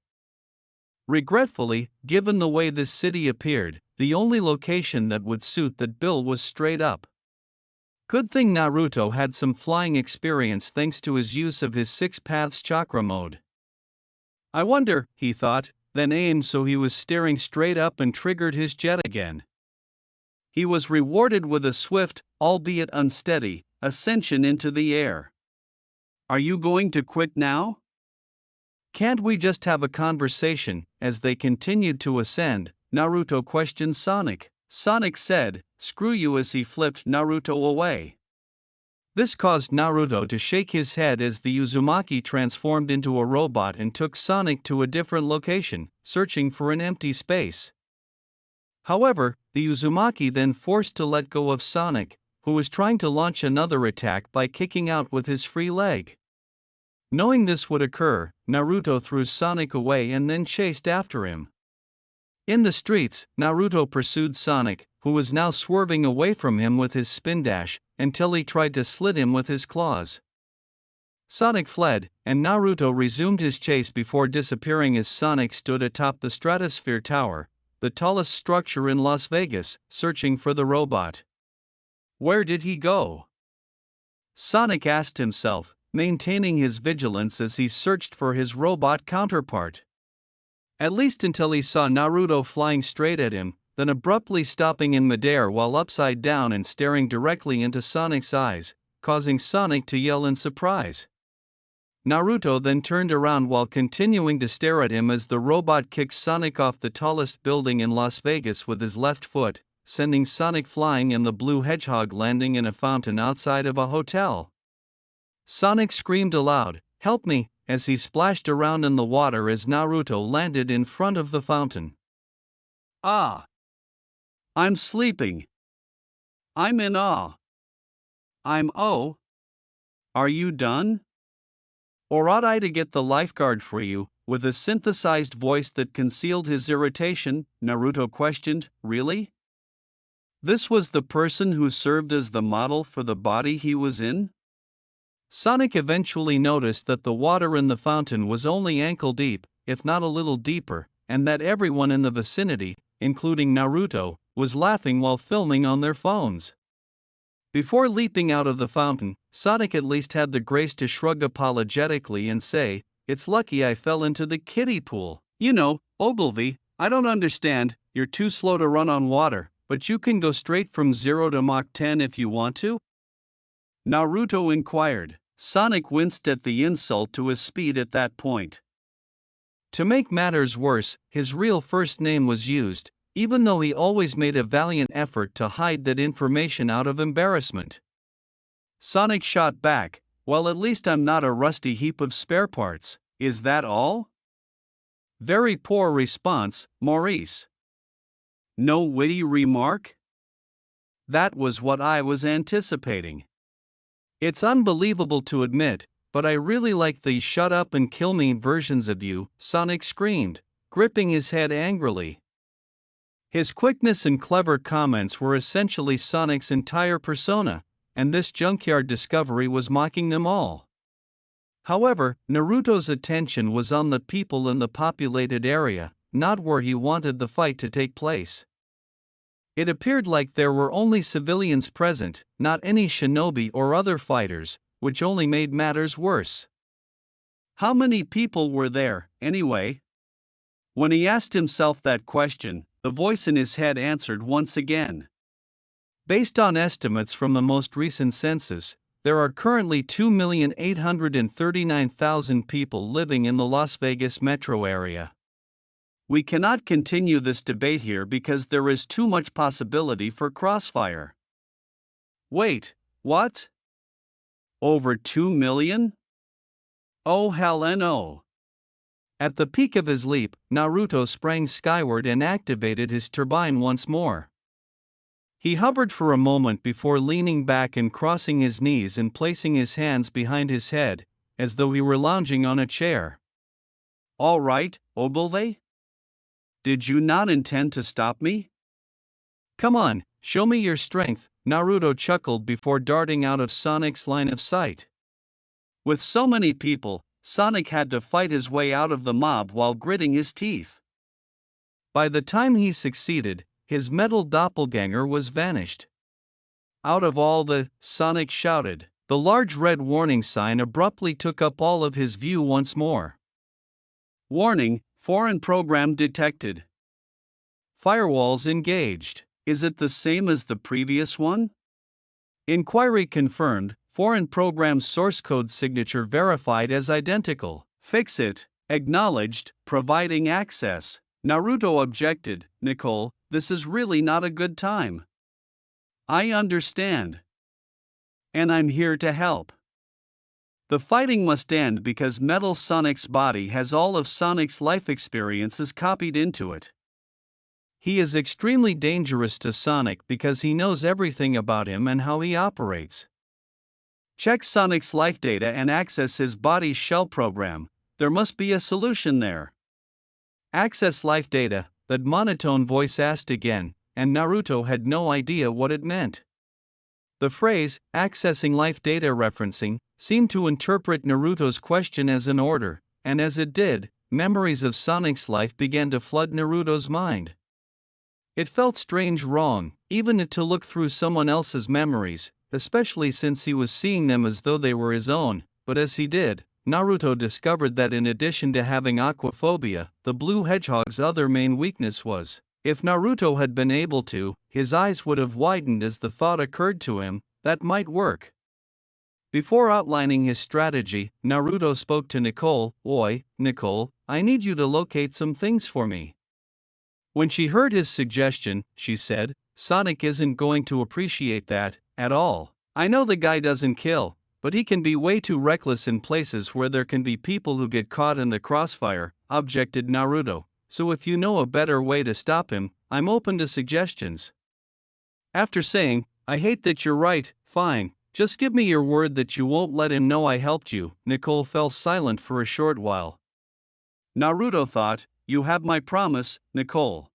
Regretfully, given the way this city appeared, the only location that would suit that bill was straight up. Good thing Naruto had some flying experience thanks to his use of his Six Paths chakra mode. "I wonder," he thought, then aimed so he was staring straight up and triggered his jet again. He was rewarded with a swift, albeit unsteady, ascension into the air. "Are you going to quit now? Can't we just have a conversation?" As they continued to ascend, Naruto questioned Sonic. Sonic said, "Screw you," as he flipped Naruto away. This caused Naruto to shake his head as the Uzumaki transformed into a robot and took Sonic to a different location, searching for an empty space. However, the Uzumaki then forced to let go of Sonic, who was trying to launch another attack by kicking out with his free leg. Knowing this would occur, Naruto threw Sonic away and then chased after him. In the streets, Naruto pursued Sonic, who was now swerving away from him with his spin dash, until he tried to slit him with his claws. Sonic fled, and Naruto resumed his chase before disappearing as Sonic stood atop the Stratosphere Tower, the tallest structure in Las Vegas, searching for the robot. Where did he go? Sonic asked himself, maintaining his vigilance as he searched for his robot counterpart. At least until he saw Naruto flying straight at him, then abruptly stopping in midair while upside down and staring directly into Sonic's eyes, causing Sonic to yell in surprise. Naruto then turned around while continuing to stare at him as the robot kicked Sonic off the tallest building in Las Vegas with his left foot, sending Sonic flying and the blue hedgehog landing in a fountain outside of a hotel. Sonic screamed aloud, "Help me," as he splashed around in the water as Naruto landed in front of the fountain. "Ah! I'm sleeping. I'm in awe. Oh. Are you done? Or ought I to get the lifeguard for you?" With a synthesized voice that concealed his irritation, Naruto questioned, "Really?" This was the person who served as the model for the body he was in? Sonic eventually noticed that the water in the fountain was only ankle deep, if not a little deeper, and that everyone in the vicinity, including Naruto, was laughing while filming on their phones. Before leaping out of the fountain, Sonic at least had the grace to shrug apologetically and say, "It's lucky I fell into the kiddie pool. You know, Ogilvy, I don't understand, you're too slow to run on water, but you can go straight from 0 to Mach 10 if you want to?" Naruto inquired. Sonic winced at the insult to his speed at that point. To make matters worse, his real first name was used, even though he always made a valiant effort to hide that information out of embarrassment. Sonic shot back, "Well, at least I'm not a rusty heap of spare parts, is that all?" Very poor response, Maurice. No witty remark? That was what I was anticipating. It's unbelievable to admit, but I really like the "shut up and kill me" versions of you, Sonic screamed, gripping his head angrily. His quickness and clever comments were essentially Sonic's entire persona, and this junkyard discovery was mocking them all. However, Naruto's attention was on the people in the populated area, not where he wanted the fight to take place. It appeared like there were only civilians present, not any shinobi or other fighters, which only made matters worse. How many people were there, anyway? When he asked himself that question, the voice in his head answered once again. Based on estimates from the most recent census, there are currently 2,839,000 people living in the Las Vegas metro area. We cannot continue this debate here because there is too much possibility for crossfire. Wait, what? Over 2 million? Oh hell no. At the peak of his leap, Naruto sprang skyward and activated his turbine once more. He hovered for a moment before leaning back and crossing his knees and placing his hands behind his head, as though he were lounging on a chair. "All right, Ogilvy? Did you not intend to stop me? Come on, show me your strength," Naruto chuckled before darting out of Sonic's line of sight. With so many people, Sonic had to fight his way out of the mob while gritting his teeth. By the time he succeeded, his metal doppelganger was vanished. "Out of all the," Sonic shouted. The large red warning sign abruptly took up all of his view once more. "Warning, foreign program detected. Firewalls engaged. Is it the same as the previous one?" Inquiry confirmed, foreign program source code signature verified as identical. "Fix it, acknowledged, providing access." Naruto objected, "Nicole, this is really not a good time." "I understand. And I'm here to help. The fighting must end because Metal Sonic's body has all of Sonic's life experiences copied into it. He is extremely dangerous to Sonic because he knows everything about him and how he operates. Check Sonic's life data and access his body's shell program. There must be a solution there." "Access life data," that monotone voice asked again, and Naruto had no idea what it meant. The phrase, "accessing life data referencing," seemed to interpret Naruto's question as an order, and as it did, memories of Sonic's life began to flood Naruto's mind. It felt strange wrong, even to look through someone else's memories, especially since he was seeing them as though they were his own, but as he did, Naruto discovered that in addition to having aquaphobia, the blue hedgehog's other main weakness was, if Naruto had been able to, his eyes would have widened as the thought occurred to him, that might work. Before outlining his strategy, Naruto spoke to Nicole. "Oi, Nicole, I need you to locate some things for me." When she heard his suggestion, she said, "Sonic isn't going to appreciate that, at all. I know the guy doesn't kill, but he can be way too reckless in places where there can be people who get caught in the crossfire," objected Naruto. "So if you know a better way to stop him, I'm open to suggestions." After saying, "I hate that you're right, fine, just give me your word that you won't let him know I helped you," Nicole fell silent for a short while. Naruto thought, "You have my promise, Nicole."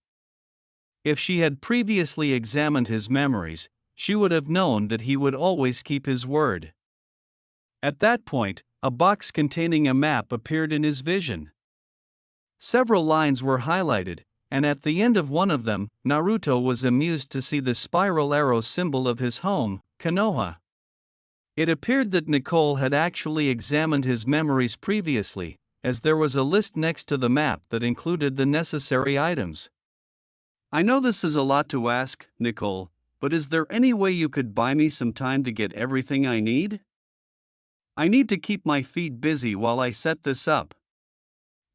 If she had previously examined his memories, she would have known that he would always keep his word. At that point, a box containing a map appeared in his vision. Several lines were highlighted, and at the end of one of them, Naruto was amused to see the spiral arrow symbol of his home, Konoha. It appeared that Nicole had actually examined his memories previously, as there was a list next to the map that included the necessary items. "I know this is a lot to ask, Nicole, but is there any way you could buy me some time to get everything I need? I need to keep my feet busy while I set this up.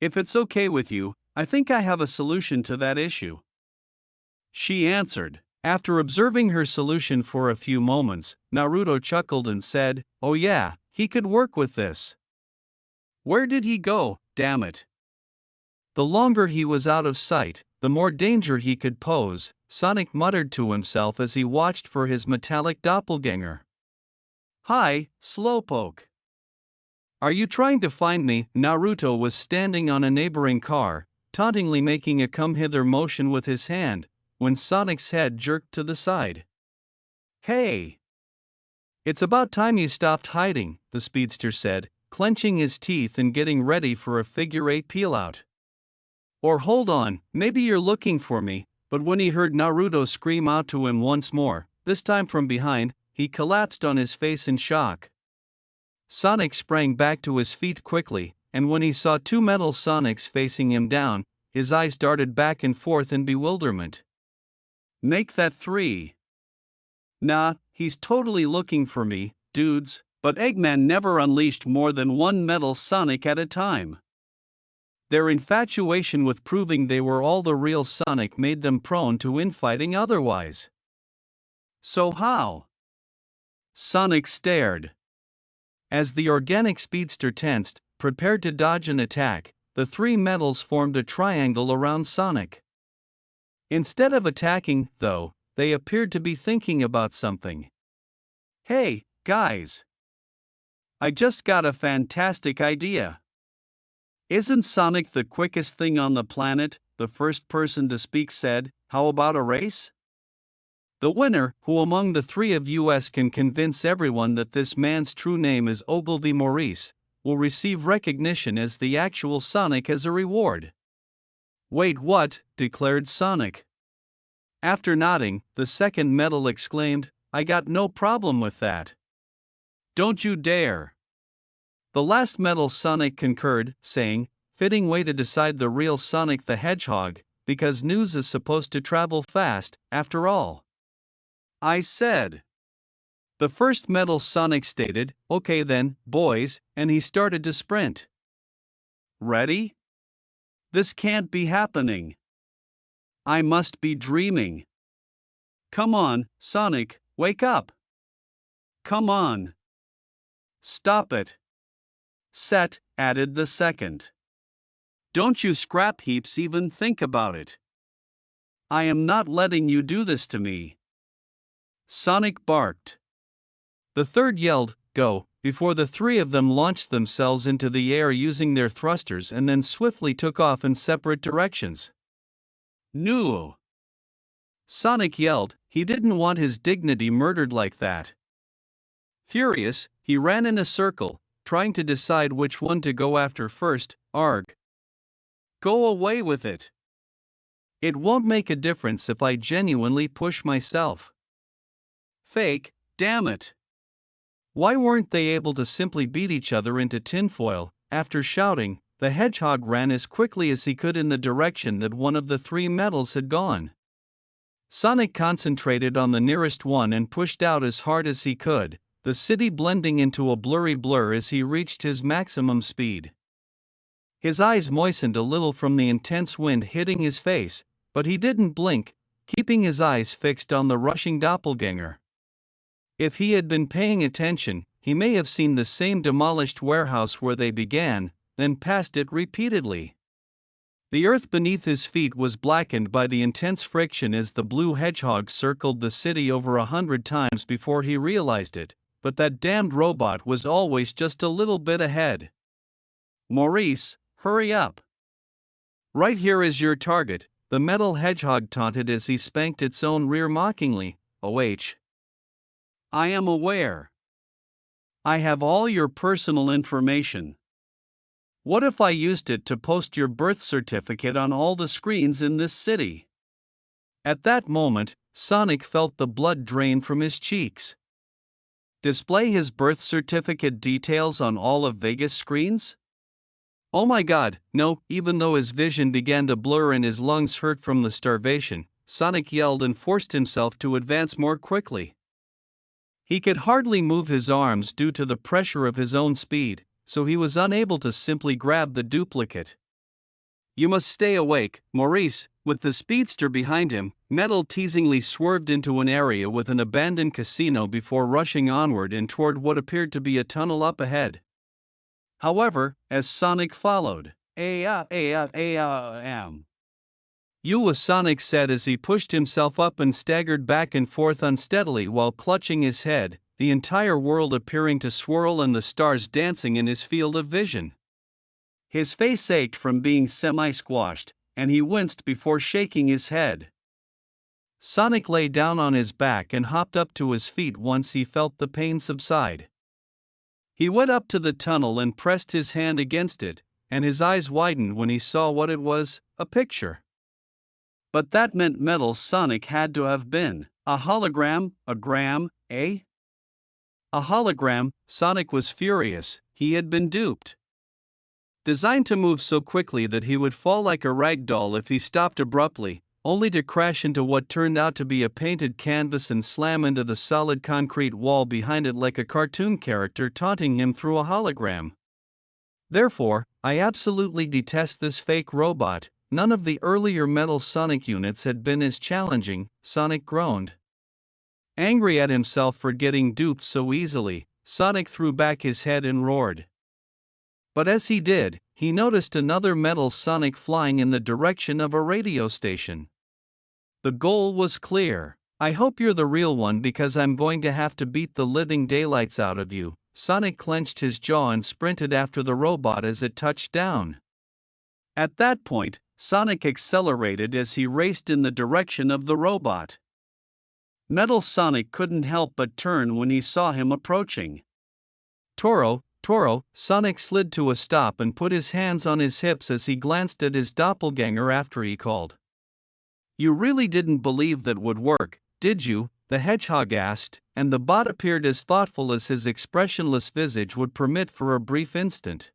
If it's okay with you, I think I have a solution to that issue," she answered. After observing her solution for a few moments, Naruto chuckled and said, "Oh yeah, he could work with this. Where did he go, damn it?" The longer he was out of sight, the more danger he could pose, Sonic muttered to himself as he watched for his metallic doppelganger. "Hi, Slowpoke. Are you trying to find me?" Naruto was standing on a neighboring car, tauntingly making a come-hither motion with his hand, when Sonic's head jerked to the side. "Hey! It's about time you stopped hiding," the speedster said, clenching his teeth and getting ready for a figure-8 peel-out. "Or hold on, maybe you're looking for me," but when he heard Naruto scream out to him once more, this time from behind, he collapsed on his face in shock. Sonic sprang back to his feet quickly, and when he saw two metal Sonics facing him down, his eyes darted back and forth in bewilderment. "Make that 3. Nah, he's totally looking for me, dudes," but Eggman never unleashed more than one metal Sonic at a time. Their infatuation with proving they were all the real Sonic made them prone to infighting otherwise. "So how?" Sonic stared. As the organic speedster tensed, prepared to dodge an attack, the three metals formed a triangle around Sonic. Instead of attacking, though, they appeared to be thinking about something. "Hey, guys! I just got a fantastic idea. Isn't Sonic the quickest thing on the planet?" the first person to speak said. "How about a race? The winner, who among the three of us can convince everyone that this man's true name is Ogilvy Maurice, will receive recognition as the actual Sonic as a reward." "Wait, what?" declared Sonic. After nodding, the second metal exclaimed, "I got no problem with that. Don't you dare." The last metal Sonic concurred, saying, "Fitting way to decide the real Sonic the Hedgehog, because news is supposed to travel fast, after all." "I said." The first metal Sonic stated, "Okay then, boys," and he started to sprint. "Ready? This can't be happening. I must be dreaming. Come on, Sonic, wake up. Come on. Stop it." "Set," added the second. "Don't you scrap heaps even think about it. I am not letting you do this to me." Sonic barked. The third yelled, "Go," before the three of them launched themselves into the air using their thrusters and then swiftly took off in separate directions. "No!" Sonic yelled. He didn't want his dignity murdered like that. Furious, he ran in a circle, trying to decide which one to go after first. "Arg. Go away with it. It won't make a difference if I genuinely push myself. Fake, damn it. Why weren't they able to simply beat each other into tinfoil? After shouting, the hedgehog ran as quickly as he could in the direction that one of the three metals had gone. Sonic concentrated on the nearest one and pushed out as hard as he could, the city blending into a blurry blur as he reached his maximum speed. His eyes moistened a little from the intense wind hitting his face, but he didn't blink, keeping his eyes fixed on the rushing doppelganger. If he had been paying attention, he may have seen the same demolished warehouse where they began, then passed it repeatedly. The earth beneath his feet was blackened by the intense friction as the blue hedgehog circled the city over 100 times before he realized it, but that damned robot was always just a little bit ahead. Maurice, hurry up. Right here is your target, the metal hedgehog taunted as he spanked its own rear mockingly. OH. I am aware. I have all your personal information. What if I used it to post your birth certificate on all the screens in this city? At that moment, Sonic felt the blood drain from his cheeks. Display his birth certificate details on all of Vegas screens? Oh my god, no! Even though his vision began to blur and his lungs hurt from the starvation, Sonic yelled and forced himself to advance more quickly. He could hardly move his arms due to the pressure of his own speed, so he was unable to simply grab the duplicate. You must stay awake, Maurice. With the speedster behind him, Metal teasingly swerved into an area with an abandoned casino before rushing onward and toward what appeared to be a tunnel up ahead. However, as Sonic followed, You, Sonic said as he pushed himself up and staggered back and forth unsteadily while clutching his head, the entire world appearing to swirl and the stars dancing in his field of vision. His face ached from being semi-squashed, and he winced before shaking his head. Sonic lay down on his back and hopped up to his feet once he felt the pain subside. He went up to the tunnel and pressed his hand against it, and his eyes widened when he saw what it was, a picture. But that meant Metal Sonic had to have been a hologram, a gram, eh? A hologram. Sonic was furious. He had been duped. Designed to move so quickly that he would fall like a rag doll if he stopped abruptly, only to crash into what turned out to be a painted canvas and slam into the solid concrete wall behind it like a cartoon character taunting him through a hologram. Therefore, I absolutely detest this fake robot. None of the earlier Metal Sonic units had been as challenging, Sonic groaned. Angry at himself for getting duped so easily, Sonic threw back his head and roared. But as he did, he noticed another Metal Sonic flying in the direction of a radio station. The goal was clear. I hope you're the real one because I'm going to have to beat the living daylights out of you. Sonic clenched his jaw and sprinted after the robot as it touched down. At that point, Sonic accelerated as he raced in the direction of the robot. Metal Sonic couldn't help but turn when he saw him approaching. Toro, Sonic slid to a stop and put his hands on his hips as he glanced at his doppelganger after he called. You really didn't believe that would work, did you? The hedgehog asked, and the bot appeared as thoughtful as his expressionless visage would permit for a brief instant.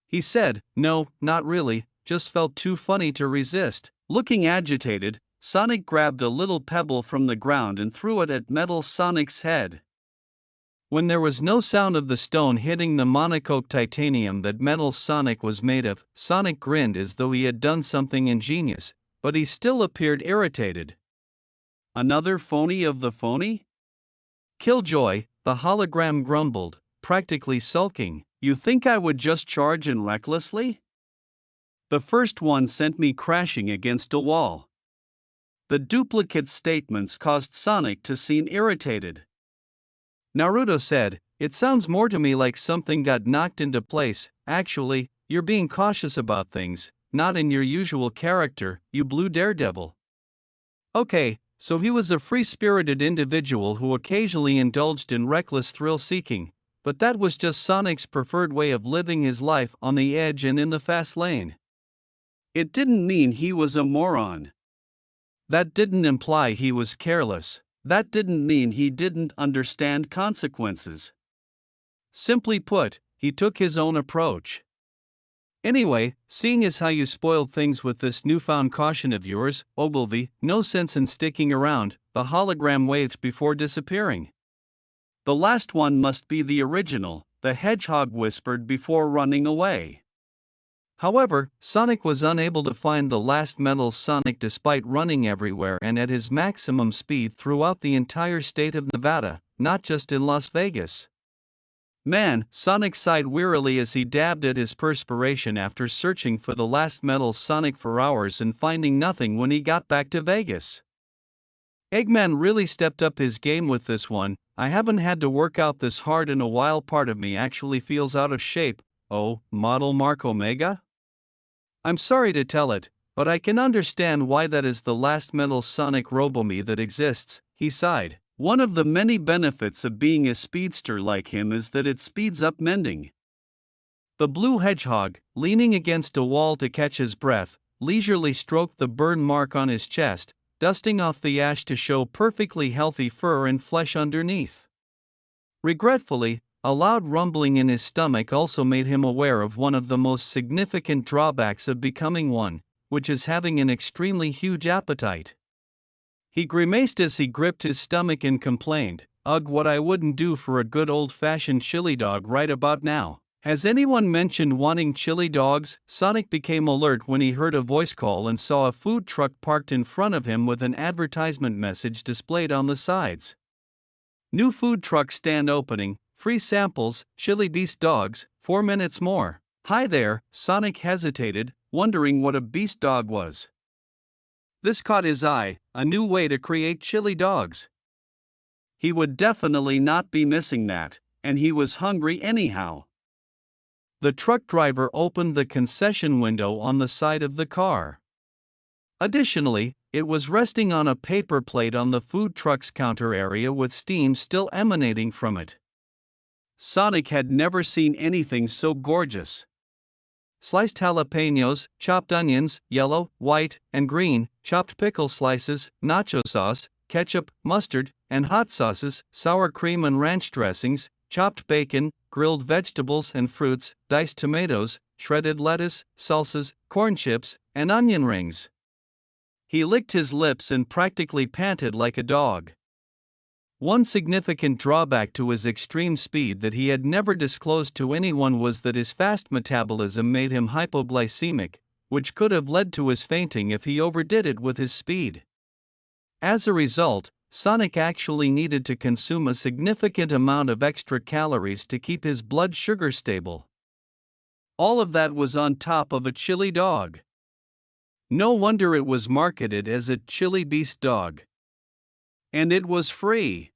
He said, no, not really, just felt too funny to resist. Looking agitated, Sonic grabbed a little pebble from the ground and threw it at Metal Sonic's head. When there was no sound of the stone hitting the monocoque titanium that Metal Sonic was made of, Sonic grinned as though he had done something ingenious, but he still appeared irritated. Another phony of the phony? Killjoy, the hologram grumbled, practically sulking. You think I would just charge in recklessly? The first one sent me crashing against a wall. The duplicate statements caused Sonic to seem irritated. Naruto said, it sounds more to me like something got knocked into place. Actually, you're being cautious about things, not in your usual character, you blue daredevil. Okay, so he was a free-spirited individual who occasionally indulged in reckless thrill-seeking, but that was just Sonic's preferred way of living his life on the edge and in the fast lane. It didn't mean he was a moron. That didn't imply he was careless. That didn't mean he didn't understand consequences. Simply put, he took his own approach. Anyway, seeing as how you spoiled things with this newfound caution of yours, Ogilvy, no sense in sticking around, the hologram waved before disappearing. The last one must be the original, the hedgehog whispered before running away. However, Sonic was unable to find the last metal Sonic despite running everywhere and at his maximum speed throughout the entire state of Nevada, not just in Las Vegas. Man, Sonic sighed wearily as he dabbed at his perspiration after searching for the last metal Sonic for hours and finding nothing when he got back to Vegas. Eggman really stepped up his game with this one. I haven't had to work out this hard in a while. Part of me actually feels out of shape. Oh, model Mark Omega? I'm sorry to tell it, but I can understand why that is the last metal Sonic Robomi that exists, he sighed. One of the many benefits of being a speedster like him is that it speeds up mending. The blue hedgehog, leaning against a wall to catch his breath, leisurely stroked the burn mark on his chest, dusting off the ash to show perfectly healthy fur and flesh underneath. Regretfully, a loud rumbling in his stomach also made him aware of one of the most significant drawbacks of becoming one, which is having an extremely huge appetite. He grimaced as he gripped his stomach and complained, "Ugh, what I wouldn't do for a good old-fashioned chili dog right about now. Has anyone mentioned wanting chili dogs?" Sonic became alert when he heard a voice call and saw a food truck parked in front of him with an advertisement message displayed on the sides. New food truck stand opening, free samples, chili beast dogs, 4 minutes more. Hi there, Sonic hesitated, wondering what a beast dog was. This caught his eye, a new way to create chili dogs. He would definitely not be missing that, and he was hungry anyhow. The truck driver opened the concession window on the side of the car. Additionally, it was resting on a paper plate on the food truck's counter area with steam still emanating from it. Sonic had never seen anything so gorgeous. Sliced jalapenos, chopped onions, yellow, white, and green, chopped pickle slices, nacho sauce, ketchup, mustard, and hot sauces, sour cream and ranch dressings, chopped bacon, grilled vegetables and fruits, diced tomatoes, shredded lettuce, salsas, corn chips, and onion rings. He licked his lips and practically panted like a dog. One significant drawback to his extreme speed that he had never disclosed to anyone was that his fast metabolism made him hypoglycemic, which could have led to his fainting if he overdid it with his speed. As a result, Sonic actually needed to consume a significant amount of extra calories to keep his blood sugar stable. All of that was on top of a chili dog. No wonder it was marketed as a chili beast dog. And it was free.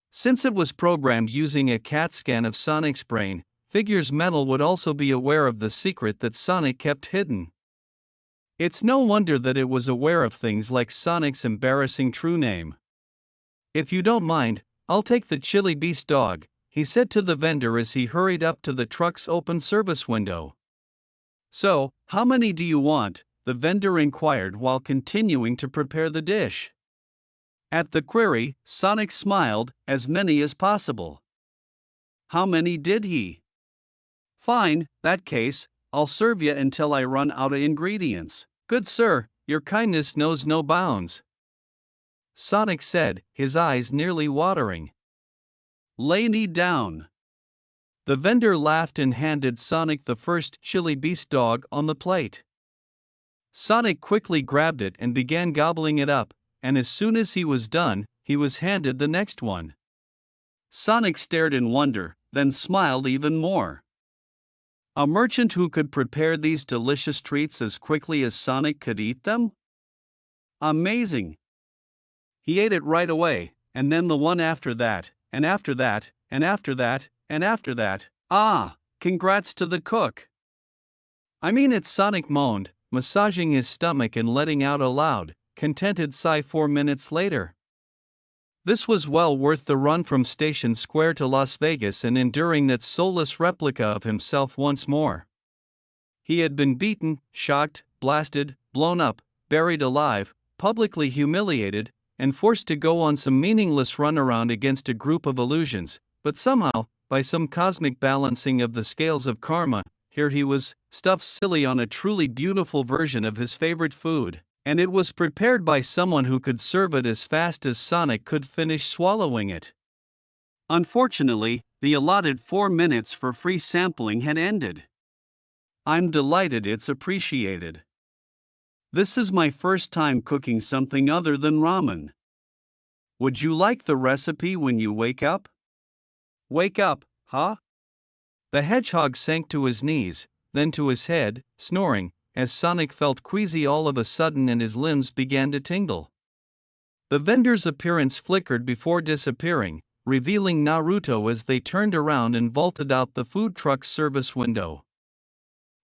Since it was programmed using a CAT scan of Sonic's brain, Figures Metal would also be aware of the secret that Sonic kept hidden. It's no wonder that it was aware of things like Sonic's embarrassing true name. "If you don't mind, I'll take the chili beast dog," he said to the vendor as he hurried up to the truck's open service window. "So, how many do you want?" the vendor inquired while continuing to prepare the dish. At the query, Sonic smiled, "As many as possible." How many did he? "Fine, that case, I'll serve you until I run out of ingredients." "Good sir, your kindness knows no bounds," Sonic said, his eyes nearly watering. "Lay me down." The vendor laughed and handed Sonic the first chili beast dog on the plate. Sonic quickly grabbed it and began gobbling it up, and as soon as he was done, he was handed the next one. Sonic stared in wonder, then smiled even more. A merchant who could prepare these delicious treats as quickly as Sonic could eat them? Amazing! He ate it right away, and then the one after that, and after that, and after that, and after that. "Ah, congrats to the cook." "I mean it," Sonic moaned, massaging his stomach and letting out a loud, contented sigh 4 minutes later. This was well worth the run from Station Square to Las Vegas and enduring that soulless replica of himself once more. He had been beaten, shocked, blasted, blown up, buried alive, publicly humiliated, and forced to go on some meaningless runaround against a group of illusions, but somehow, by some cosmic balancing of the scales of karma, here he was, stuffed silly on a truly beautiful version of his favorite food, and it was prepared by someone who could serve it as fast as Sonic could finish swallowing it. Unfortunately, the allotted 4 minutes for free sampling had ended. I'm delighted it's appreciated. This is my first time cooking something other than ramen. Would you like the recipe when you wake up? Wake up, huh? The hedgehog sank to his knees, then to his head, snoring, as Sonic felt queasy all of a sudden and his limbs began to tingle. The vendor's appearance flickered before disappearing, revealing Naruto as they turned around and vaulted out the food truck's service window.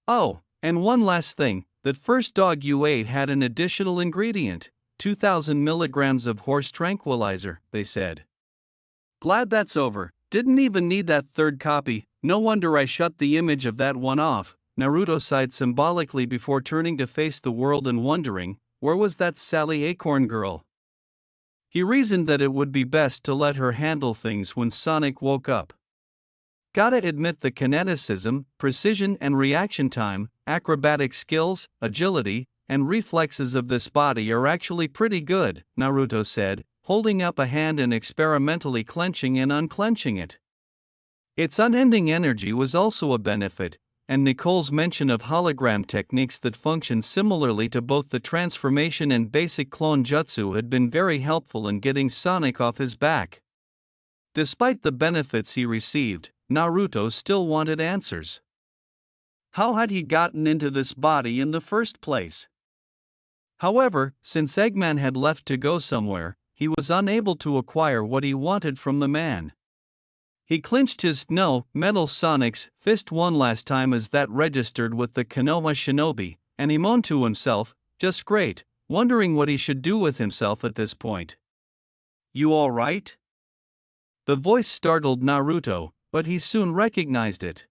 Oh, and one last thing, that first dog you ate had an additional ingredient, 2,000 milligrams of horse tranquilizer, they said. Glad that's over, didn't even need that third copy, no wonder I shut the image of that one off, Naruto sighed symbolically before turning to face the world and wondering, where was that Sally Acorn girl? He reasoned that it would be best to let her handle things when Sonic woke up. Gotta admit the kineticism, precision and reaction time, acrobatic skills, agility, and reflexes of this body are actually pretty good, Naruto said, holding up a hand and experimentally clenching and unclenching it. Its unending energy was also a benefit, and Nicole's mention of hologram techniques that function similarly to both the transformation and basic clone jutsu had been very helpful in getting Sonic off his back. Despite the benefits he received, Naruto still wanted answers. How had he gotten into this body in the first place? However, since Eggman had left to go somewhere, he was unable to acquire what he wanted from the man. He clenched his metal Sonic's fist one last time as that registered with the Konoha shinobi, and he moaned to himself, just great, wondering what he should do with himself at this point. You all right? The voice startled Naruto, but he soon recognized it.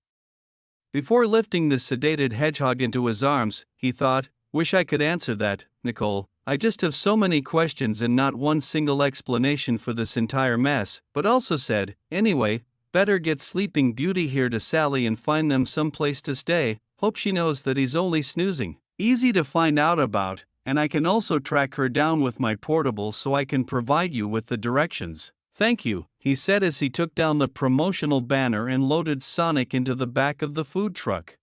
Before lifting the sedated hedgehog into his arms, he thought, wish I could answer that, Nicole. I just have so many questions and not one single explanation for this entire mess, but also said, anyway, better get Sleeping Beauty here to Sally and find them some place to stay, hope she knows that he's only snoozing. Easy to find out about, and I can also track her down with my portable so I can provide you with the directions. Thank you, he said as he took down the promotional banner and loaded Sonic into the back of the food truck.